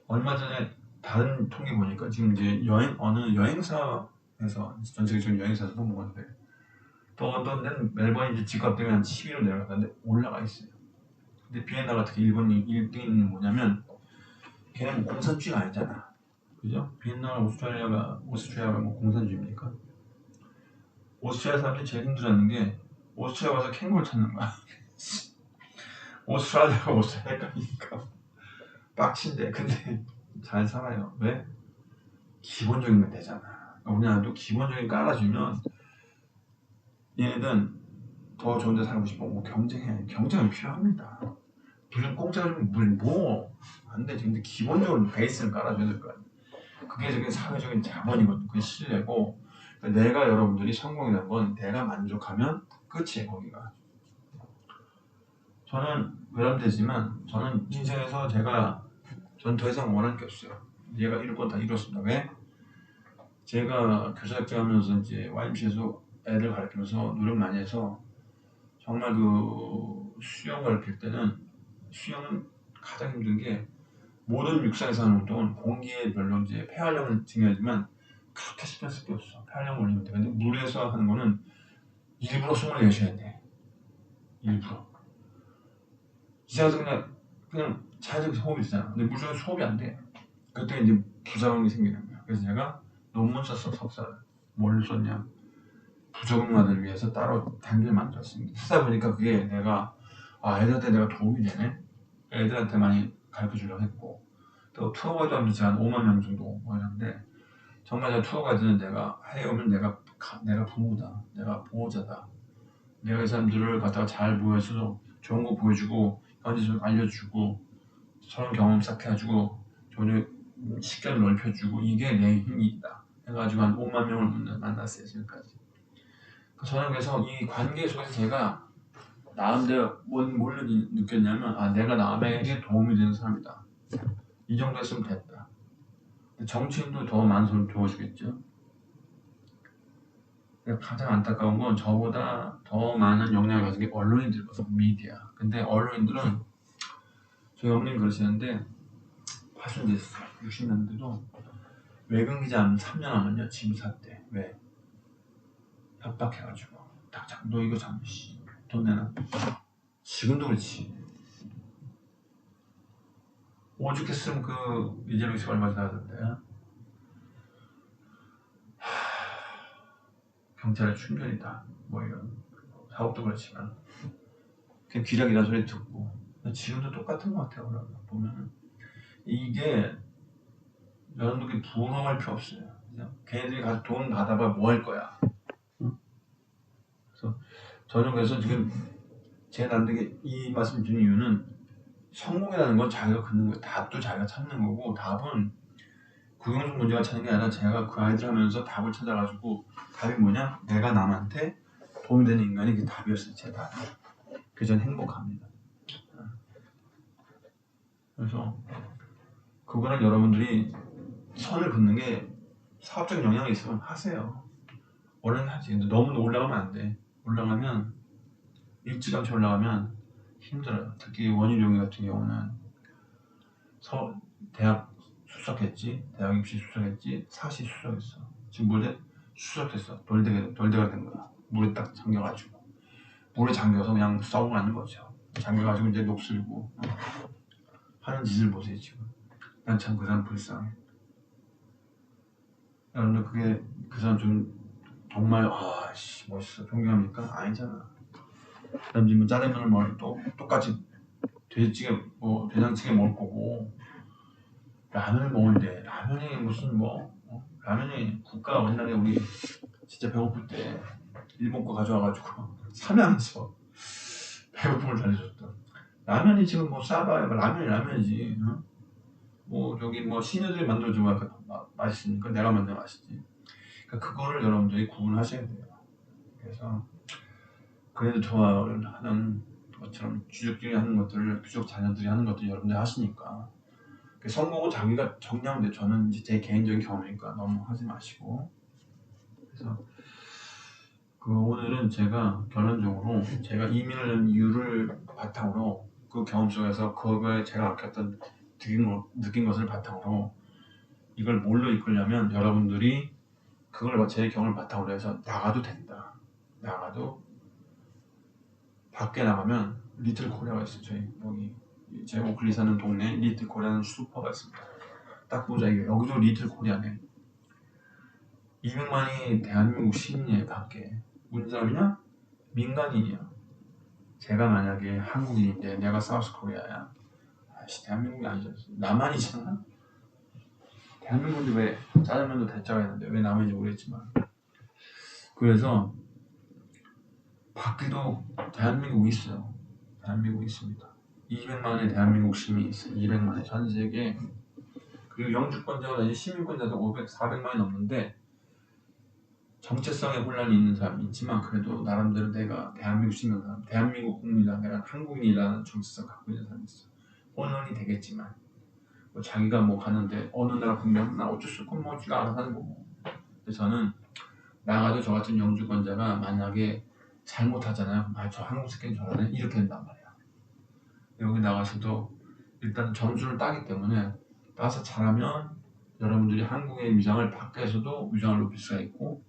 얼마 전에 다른 통계 보니까 지금 이제 어느 여행사에서 전 세계적인 여행사에서 뽑은 또 어떤 데는 멜번이 이제 집값 때문에 한 10위로 내려갔는데 올라가 있어요. 근데 비엔나가 특히 일본이 1등은 뭐냐면 걔는 뭐 공산주의가 아니잖아. 그죠? 비엔나가 오스트리아가 뭐 공산주의입니까? 오스트리아 사람들이 제일 힘들었는 게 오스트리아 가서 캥거루 찾는 거야. 오스트라리아가 오스트리아 헷갈리니까 빡친데 근데 잘 살아요. 왜? 기본적인 건 되잖아. 우리나라도 기본적인 깔아주면 얘네들은 더 좋은 데 살고 싶어. 뭐 경쟁은 필요합니다. 무슨 공짜로 주면 안 되지. 근데 기본적으로 베이스는 깔아줘야 될 거 아니야. 그게 저게 사회적인 자본이거든. 그게 신뢰고 내가 여러분들이 성공이라는 건 내가 만족하면 끝이에요. 거기가. 저는 외람되지만 저는 인생에서 전 더 이상 원할 게 없어요. 얘가 이룰 건 다 이뤘습니다. 왜? 제가 교사학교 하면서 이제 YMCA에서 애들 가르치면서 노력 많이 해서 정말 그 수영 가르칠 때는 수영은 가장 힘든 게 모든 육상에서 하는 운동은 공기에 별로 이제 폐활량은 중요하지만 그렇게 신경 쓸 게 없어. 폐활량 올리면 돼. 근데 물에서 하는 거는 일부러 숨을 내쉬어야 돼. 일부러. 이상해서 그냥 자연스럽게 호흡이 되잖아. 근데 물속에서 호흡이 안 돼. 그때 이제 부작용이 생기는 거야. 그래서 제가 논문 썼어, 석사를. 뭘 썼냐? 부적응마들 위해서 따로 단계를 만들었습니다. 쓰다 보니까 그게 애들한테 내가 도움이 되네? 애들한테 많이 가르쳐 주려고 했고, 또 투어 가이드 하면서 제가 한 5만 명 정도 모였는데, 정말 제가 투어 가이드는 내가 해오면 내가 부모다. 내가 보호자다. 내가 이 사람들을 갖다가 잘 모여서 좋은 거 보여주고, 현지 좀 알려주고, 서로 경험 쌓게해주고 전혀 식견을 넓혀주고, 이게 내 힘이다 해가지고 한 5만 명을 만났어요 지금까지. 저는 그래서 이 관계 속에서 제가 나름대로 뭘 느꼈냐면, 내가 남에게 도움이 되는 사람이다. 이 정도 했으면 됐다. 정치인도 더 많은 사람 도와주겠죠. 가장 안타까운 건 저보다 더 많은 역량을 가진 게 언론인들거든, 미디어. 근데 언론인들은 저희 어머님 그러시는데 80년대, 60년대도 외근 기자 한 3년 하면요 짐 샀대. 왜? 협박해가지고 너 이거 잠시 돈 내놔. 지금도 그렇지. 오죽했으면 그 이재명 씨가 얼마 전에 경찰의 충견이다 뭐 이런 사업도 그렇지만 그냥 기락이라는 소리 듣고, 지금도 똑같은 것 같아요. 그러면 보면 이게 여러분들이 부러워할 필요 없어요. 그냥 걔네들이 가서 돈 받아봐 뭐 할 거야. 응? 그래서 저는 그래서 지금 제 남들에게 이 말씀 드린 이유는, 성공이라는 건 자기가 긋는 거예요. 답도 자기가 찾는 거고, 답은 국영수 문제가 찾는 게 아니라 제가 그 아이들 하면서 답을 찾아가지고, 답이 뭐냐? 내가 남한테 도움이 되는 인간이 그게 답이었어요. 제 답이. 그래서 저는 행복합니다. 그래서 그거는 여러분들이 선을 긋는 게 사업적 영향이 있으면 하세요. 원래는 하지. 근데 너무 올라가면 안 돼. 올라가면 일찌감치 올라가면 힘들어요. 특히 원희룡이 같은 경우는 대학 수석했지, 대학 입시 수석했지, 사시 수석했어. 지금 물에 수석했어. 돌대가 된 거야. 물에 딱 잠겨가지고, 물에 잠겨서 그냥 싸우고 가는 거죠. 잠겨가지고 이제 녹슬고 하는 짓을 보세요 지금. 난 참 그 사람 불쌍해. 여러분들 그게 그 사람 좀 정말 멋있어 존경합니까? 아니잖아. 그다음 지금 짜장면을 먹을 또 똑같이 돼지찌개 된장찌개 먹을 거고, 라면을 먹는데 라면이 무슨 라면이 국가 옛날에 우리 진짜 배고플 때 일본 거 가져와가지고 사면서 배고픔을 달래줬던 라면이 지금 싸봐야 라면이지. 저기 시녀들이 만들어주면 맛있으니까 내가 만들면 맛있지. 그러니까 그거를 여러분들이 구분하셔야 돼요. 그래서 그래도 좋아를 하는 것처럼 귀족들이 하는 것들을, 귀족 자녀들이 하는 것들을 여러분들이 하시니까, 성공은 자기가 정리하면 돼. 저는 이제 제 개인적인 경험이니까 너무 하지 마시고. 그래서 오늘은 제가 결론적으로 제가 이민을 한 이유를 바탕으로, 그 경험 속에서 그거에 제가 아꼈던 느낀 것을 바탕으로, 이걸 뭘로 이끌려면 여러분들이 그걸 제 경험을 바탕으로 해서 나가도 된다. 나가도 밖에 나가면 리틀 코리아가 있어요. 저희 여기 제 오클리 사는 동네에 리틀 코리아는 슈퍼가 있습니다. 딱 보자, 이게 여기도 리틀 코리아네. 200만이 대한민국 시민이에요. 밖에 무슨 사람이냐? 민간인이야. 제가 만약에 한국인인데 내가 사우스 코리아야, 대한민국이 아니잖아. 남한이잖아. 대한민국이 왜 짜장면도 대짜가 있는데 왜 남한인지 모르겠지만, 그래서 밖에도 대한민국이 있어요. 대한민국이 있습니다. 200만의 대한민국 시민이 있어요. 200만의 전 세계. 그리고 영주권자가 시민권자도 400만이 넘는데, 정체성에 혼란이 있는 사람이 있지만 그래도 나름대로 내가 대한민국 시민 사람, 대한민국 국민이다, 내가 한국인이라는 정체성 갖고 있는 사람이 있어. 혼란이 되겠지만 뭐 자기가 뭐 가는데 어느 나라 국면 나 어쩔 수 없고 뭐 지가 알아서 하는 거고. 그래서 저는 나가도 저 같은 영주권자가 만약에 잘못하잖아요. 아, 저 한국 새끼는 저러네 이렇게 된단 말이야. 여기 나가서도 일단 점수를 따기 때문에 따서 잘하면 여러분들이 한국의 위상을 밖에서도 위상을 높일 수가 있고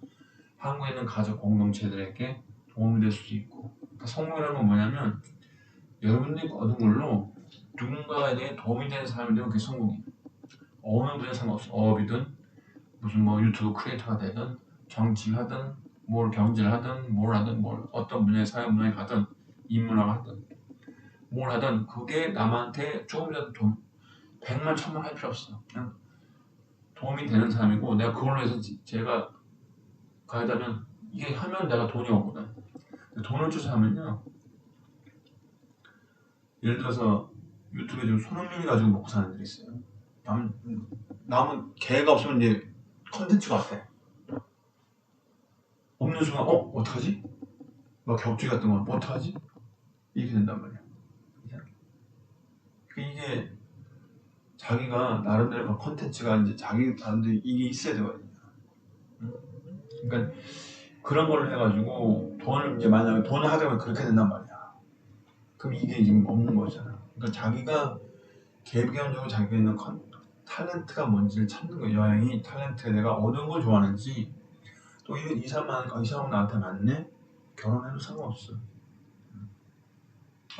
한국에 있는 가족 공동체들에게 도움이 될 수도 있고. 그러니까 성공이라는 건 뭐냐면 여러분들이 얻은 걸로 누군가에게 도움이 되는 사람이 되면 그게 성공이에요. 어느 분야 상관없어. 어업이든 무슨 뭐 유튜브 크리에이터가 되든 정치를 하든 뭘 경제를 하든 뭘 하든 뭘 어떤 분야의 사회 문화에 가든 인문화를 하든 뭘 하든 그게 남한테 조금이라도 돈 100만 1000만 할 필요 없어. 그냥 도움이 되는 사람이고 내가 그걸로 해서 제가 가야되면 이게 하면 내가 돈이 오거든. 돈을 주서 하면요. 예를 들어서 유튜브에 지금 손흥민이 가지고 먹고 사는 애들이 있어요. 남은 개가 없으면 이제 컨텐츠가 어때? 없는 순간 어떡하지? 막 격투기 같은 거 어떡하지? 이렇게 된단 말이야. 이게 자기가 나름대로 컨텐츠가 이제 자기 나름대로 이게 있어야 되거든요. 그러니까 그런 걸로 해가지고 돈을 이제 만약에 돈을 하다 보면 그렇게 된단 말이야. 그럼 이게 지금 없는 거잖아. 그러니까 자기가 개개인적으로 자기가 있는 탤런트가 뭔지를 찾는 거예요. 여행이 탤런트가 내가 어떤 걸 좋아하는지 또 이 사람은 이 사람은 나한테 맞네? 결혼해도 상관없어.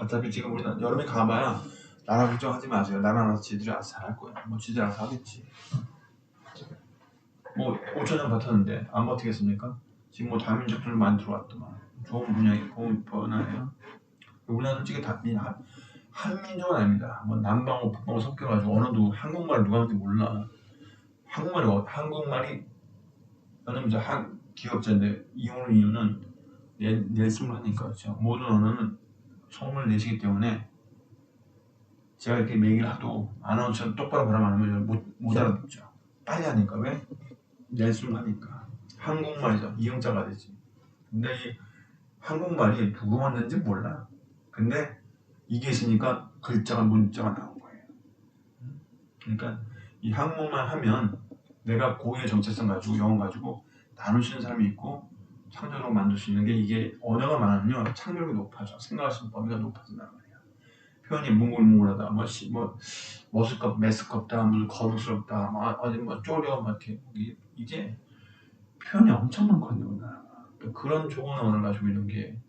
어차피 지금 우리는 여름에 가봐야 나라 걱정하지 마세요. 나라 알아서 지들이 알아서 잘할 거야. 뭐 지들이 알아서 하겠지. 뭐 5천 년 버텼는데 안 버티겠습니까? 지금 뭐 다민족들 많이 들어왔더만 좋은 분야에 좋은 번화예요. 우리나라 솔직히 한민족은 아닙니다. 뭐 남방어 북방어 섞여가지고 언어도 한국말 누가 하는지 몰라. 한국말이 저는 이제 한 기업자인데 이용하는 이유는 낼수를 하니까 그렇죠. 모든 언어는 소음을 내시기 때문에 제가 이렇게 얘기를 하도 아나운서처럼 똑바로 발음 안 하면 못 알아듣죠. 빨리 하니까 왜? 낼수를 하니까 한국말이죠. 이용자가 되지. 근데 이 한국말이 누구 만드는지 몰라. 근데 이게 있으니까 글자가 문자가 나온 거예요. 그러니까 이 한국말 하면 내가 고유의 정체성 가지고 영어 가지고 나눌 수 있는 사람이 있고 창조적으로 만들 수 있는 게 이게 언어가 많으면 창조력이 높아져. 생각할 수 있는 범위가 높아진단 말이야. 표현이 뭉글뭉글하다, 뭐 메스껍다, 무슨 거북스럽다, 어디 뭐 쪼려, 막 이렇게 이게 표현이 엄청 많거든요. 우리나라가. 그런 좋은 언어를 가지고 있는 게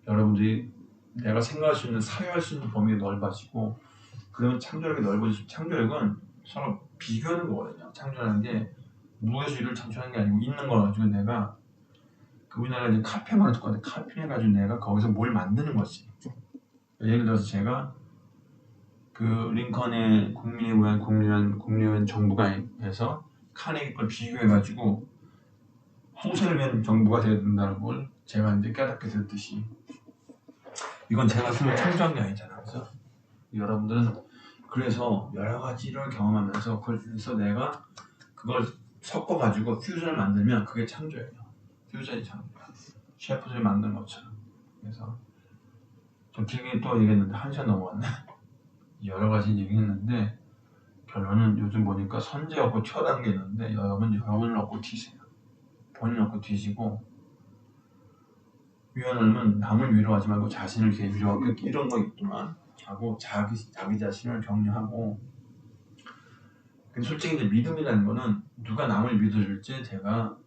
여러분들이 내가 생각할 수 있는 사유할 수 있는 범위가 넓어지고 그러면 창조력이 넓어지고 창조력은 서로 비교하는 거거든요. 창조라는 게 무에서 일을 창조하는 게 아니고 있는 걸 가지고 내가 우리나라 이제 카페만 듣거든요. 카페 가지고 내가 거기서 뭘 만드는 거지. 예를 들어서 제가 그 링컨의 국민의원 정부가 해서 카네기 걸 비교해가지고 후세를 위한 정부가 되어야 된다는 걸 제가 이제 깨닫게 됐듯이 이건 제가 스스로 창조한 게 아니잖아. 그래서 여러분들은 그래서 여러 가지를 경험하면서 그래서 내가 그걸 섞어가지고 퓨전을 만들면 그게 창조예요. 퓨전이 창조야. 셰프들이 만든 것처럼. 그래서 좀 길게 또 얘기했는데 1시간 넘어갔네. 여러 가지 얘기했는데 결론은 요즘 보니까 선제 없고 튀어라는 게 있는데 여러분을 얻고 튀세요. 본인 얻고 튀시고 위원하면 남을 위로하지 말고 자신을 이렇게 위로하고 이런 거 있지만 하고 자기 자신을 격려하고. 근데 솔직히 이제 믿음이라는 거는 누가 남을 믿어줄지 제가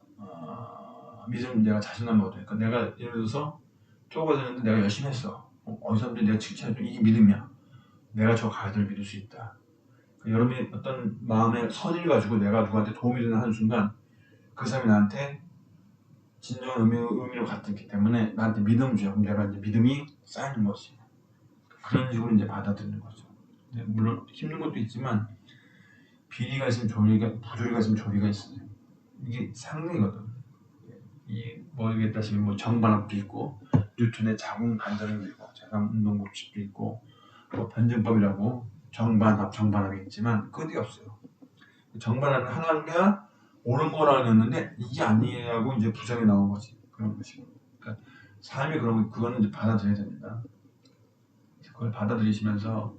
믿음 내가 자신감이 얻으니까 내가 예를 들어서 좁아지는데 내가 열심히 했어. 어느 사람들이 내가 칭찬해줘. 이게 믿음이야. 내가 저 가이드를 믿을 수 있다. 여러분이 어떤 마음의 선을 가지고 내가 누구한테 도움이 되는 한순간 그 사람이 나한테 진정한 의미로 갖기 때문에 나한테 믿음을 줘요. 그럼 내가 이제 믿음이 쌓이는 거지. 그런 식으로 이제 받아들이는 거죠. 물론 힘든 것도 있지만 비리가 있으면 조리가, 부조리가 있으면 조리가 있어요. 이게 상능이거든. 이 모르겠다시피 뭐 정반합도 있고 뉴턴의 자궁 반전도 있고 제가 운동법칙도 있고 뭐 변증법이라고 정반합이 있지만 끝이 없어요. 정반합은 하나인가 옳은 거라 했는데 이게 아니라고 이제 부정이 나온 거지. 그런 것이. 그러니까 삶이 그런 거 그거는 이제 받아들여야 됩니다. 그걸 받아들이시면서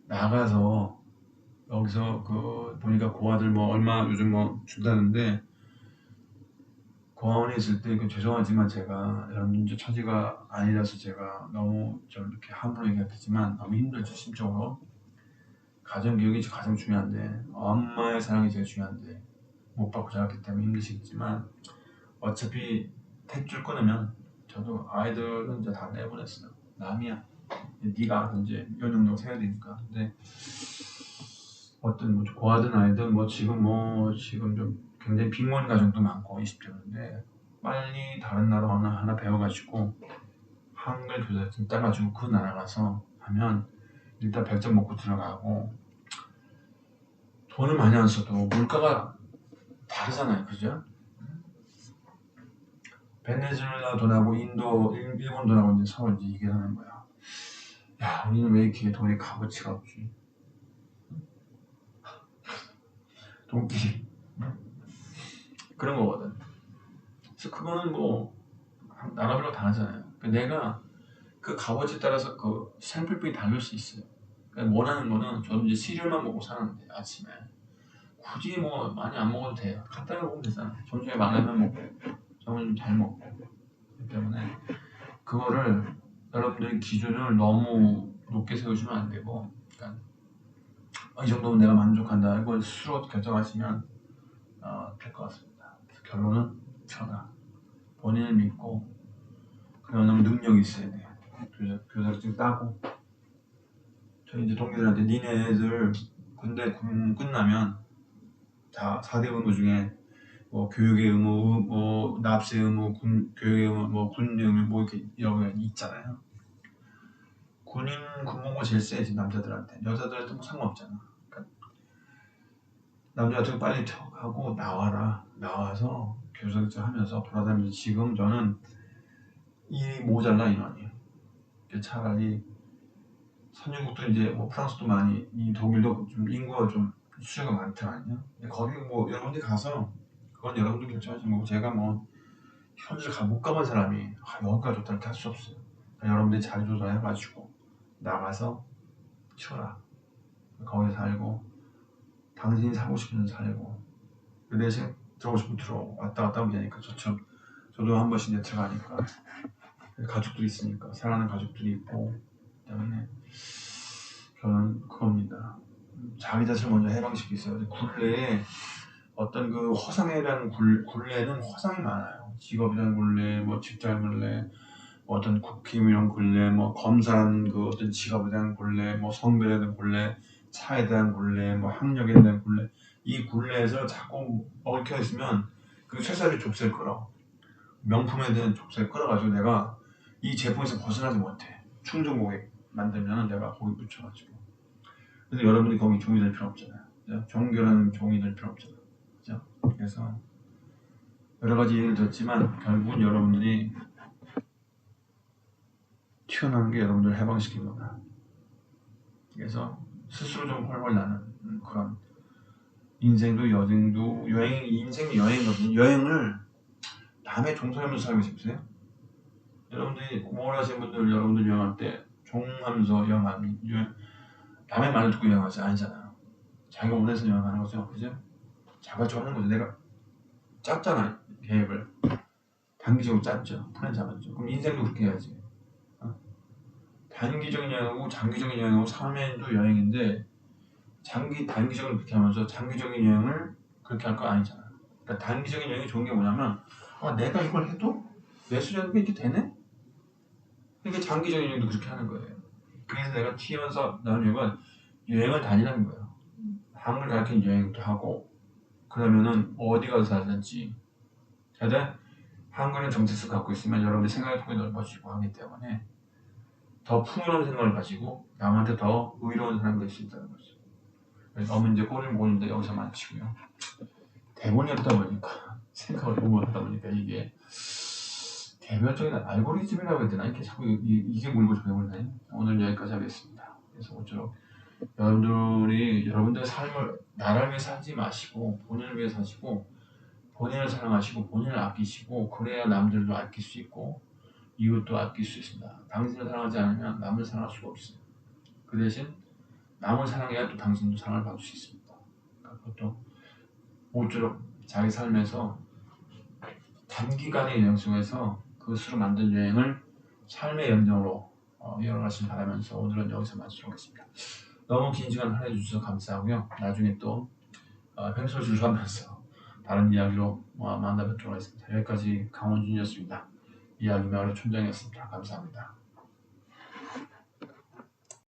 나가서 여기서 그 보니까 고아들 뭐 얼마 요즘 뭐 준다는데 고아원에 있을 때 그 죄송하지만 제가 여러분 이제 처지가 아니라서 제가 너무 좀 이렇게 함부로 얘기했지만 너무 힘들죠 심적으로. 가정교육이 가장 중요한데 엄마의 사랑이 제일 중요한데 못 받고 자랐기 때문에 힘드시겠지만 어차피 탯줄 끊으면 저도 아이들은 이제 다 내보냈어요. 남이야. 네가 이제 연령도 세야 되니까. 근데 어떤 뭐 고아든 아이든 뭐 지금 좀 굉장히 빈곤 가정도 많고 20대인데 빨리 다른 나라 하나 배워가지고 한글 교사증 따가지고 그 나라 가서 하면 일단 100점 먹고 들어가고 돈을 많이 안 써도 물가가 다르잖아요, 그죠? 베네수엘라 돈하고 인도, 일본 돈하고 이제 서로 이제 이게 하는 거야. 야, 우리는 왜 이렇게 돈의 값어치가 없지? 돈끼리 그런 거거든. 그래서 그거는 뭐 나라별로 다르잖아요. 내가 그 값어치에 따라서 그 생필품이 다를 수 있어요. 그러니까 원하는 거는 저는 이제 시리얼만 먹고 사는데 아침에 굳이 뭐 많이 안 먹어도 돼요. 간단하게 먹으면 되잖아. 점심에 많으면 먹고 저는 좀 잘 먹고 그렇기 때문에 그거를 여러분들이 기준을 너무 높게 세우시면 안 되고 그러니까 이 정도면 내가 만족한다 이걸 스스로 결정하시면 될 것 같습니다. 그래서 결론은 전화 본인을 믿고 그러려면 능력이 있어야 돼요. 교사증 따고 저희 이제 동료들한테 니네들 군대 끝나면 다 4대 의무 중에 뭐 교육의 의무, 뭐 납세 의무, 교육의 의무, 뭐 군대 의무 뭐 이렇게 여러 개 있잖아요. 군복무 제일 세지 남자들한테. 여자들한테 뭐 상관없잖아. 그러니까 남자 같은 거 빨리 하고 나와서 교사증 하면서 돌아다니면서 지금 저는 일이 모자라 인원이. 차라리 선진국도 이제 뭐 프랑스도 많이, 이 독일도 좀 인구가 좀 수요가 많더만요. 거기 뭐 여러분들 가서 그건 여러분들 결정하시는 거고 제가 뭐 현지를 못 가본 사람이 여기가 좋다 이렇게 할 수 없어요. 그러니까 여러분들이 자리 조절해가지고 나가서 쉬어라. 거기 살고 당신이 살고 싶은 데 살고 그 대신 들어오고 싶으면 들어오고 왔다 갔다 하면 되니까 저도 한 번씩 이제 들어가니까 가족들이 있으니까 사랑하는 가족들이 있고 때문에 저는 그겁니다. 자기 자신을 먼저 해방시키고 있어요. 굴레에 어떤 그 허상이라는 굴레는 허상이 많아요. 직업이라는 굴레, 뭐 직장 굴레, 뭐 어떤 국힘이란 굴레, 뭐 검사한 그 어떤 직업에 대한 굴레, 뭐 성별에 대한 굴레, 차에 대한 굴레, 뭐 학력에 대한 굴레. 이 굴레에서 자꾸 얽혀 있으면 그 쇠사리 좁쌀 끌어. 명품에 대한 좁쌀 끌어가지고 내가 이 제품에서 벗어나지 못해. 충전 고객 만들면 내가 거기 붙여가지고. 그래서 여러분이 거기 종이 될 필요 없잖아요. 그죠? 종교라는 종이 될 필요 없잖아요. 그죠? 그래서 여러 가지 얘기를 듣지만 결국은 여러분들이 튀어나오는 게 여러분들을 해방시킨 거다. 그래서 스스로 좀 훨훨 나는 그런 인생도 여행도 인생이 여행이거든요. 여행을 남의 종사하면서 살고 싶으세요? 여러분들이 공부하시는 분들 여러분들 여행할 때 종하면서 남의 말을 듣고 여행하지 아니잖아요. 자기가 원해서 여행하는 거죠. 그죠? 자기가 좋아하는 거죠. 내가 짰잖아 계획을. 단기적으로 짰죠. 플랜 잡았죠. 그럼 인생도 그렇게 해야지. 단기적인 여행하고 장기적인 여행하고 삶에도 여행인데 단기적으로 그렇게 하면서 장기적인 여행을 그렇게 할 거 아니잖아. 그러니까 단기적인 여행이 좋은 게 뭐냐면 내가 이걸 해도 내 수준이 이렇게 되네? 그러니까 장기적인 여행도 그렇게 하는 거예요. 그래서 내가 튀어서 나온 이유가 여행을 다니라는 거예요. 한글 가르치는 여행도 하고 그러면은 어디 가서 살든지 근데 한글은 정체성 갖고 있으면 여러분의 생각의 폭이 넓어지고 하기 때문에 더 풍요로운 생각을 가지고 남한테 더 의로운 사람이 될 수 있다는 거죠. 그래서 너무 이제 꼬리를 모으는데 여기서 마치고요. 대본이 없다 보니까 생각을 너무 하다 보니까 이게 개별적인 알고리즘이라고 해야 되나 이렇게 자꾸 이게 물고 배우네. 오늘 여기까지 하겠습니다. 그래서 모쪼록 여러분들이 여러분들의 삶을 나라를 위해 살지 마시고 본인을 위해 사시고 본인을 사랑하시고 본인을 아끼시고 그래야 남들도 아낄 수 있고 이웃도 아낄 수 있습니다. 당신을 사랑하지 않으면 남을 사랑할 수가 없어요. 그 대신 남을 사랑해야 또 당신도 사랑을 받을 수 있습니다. 그러니까 그것도 모쪼록 자기 삶에서 단기간의 여행 속에서 그것으로 만든 여행을 삶의 여정으로 이어가시길 바라면서 오늘은 여기서 마치도록 하겠습니다. 너무 긴 시간 할애해주셔서 감사하고요. 나중에 또 횡설수설하면서 다른 이야기로 만나 뵙도록 하겠습니다. 여기까지 강원준이었습니다. 이야기 마을의 촌장이었습니다. 감사합니다.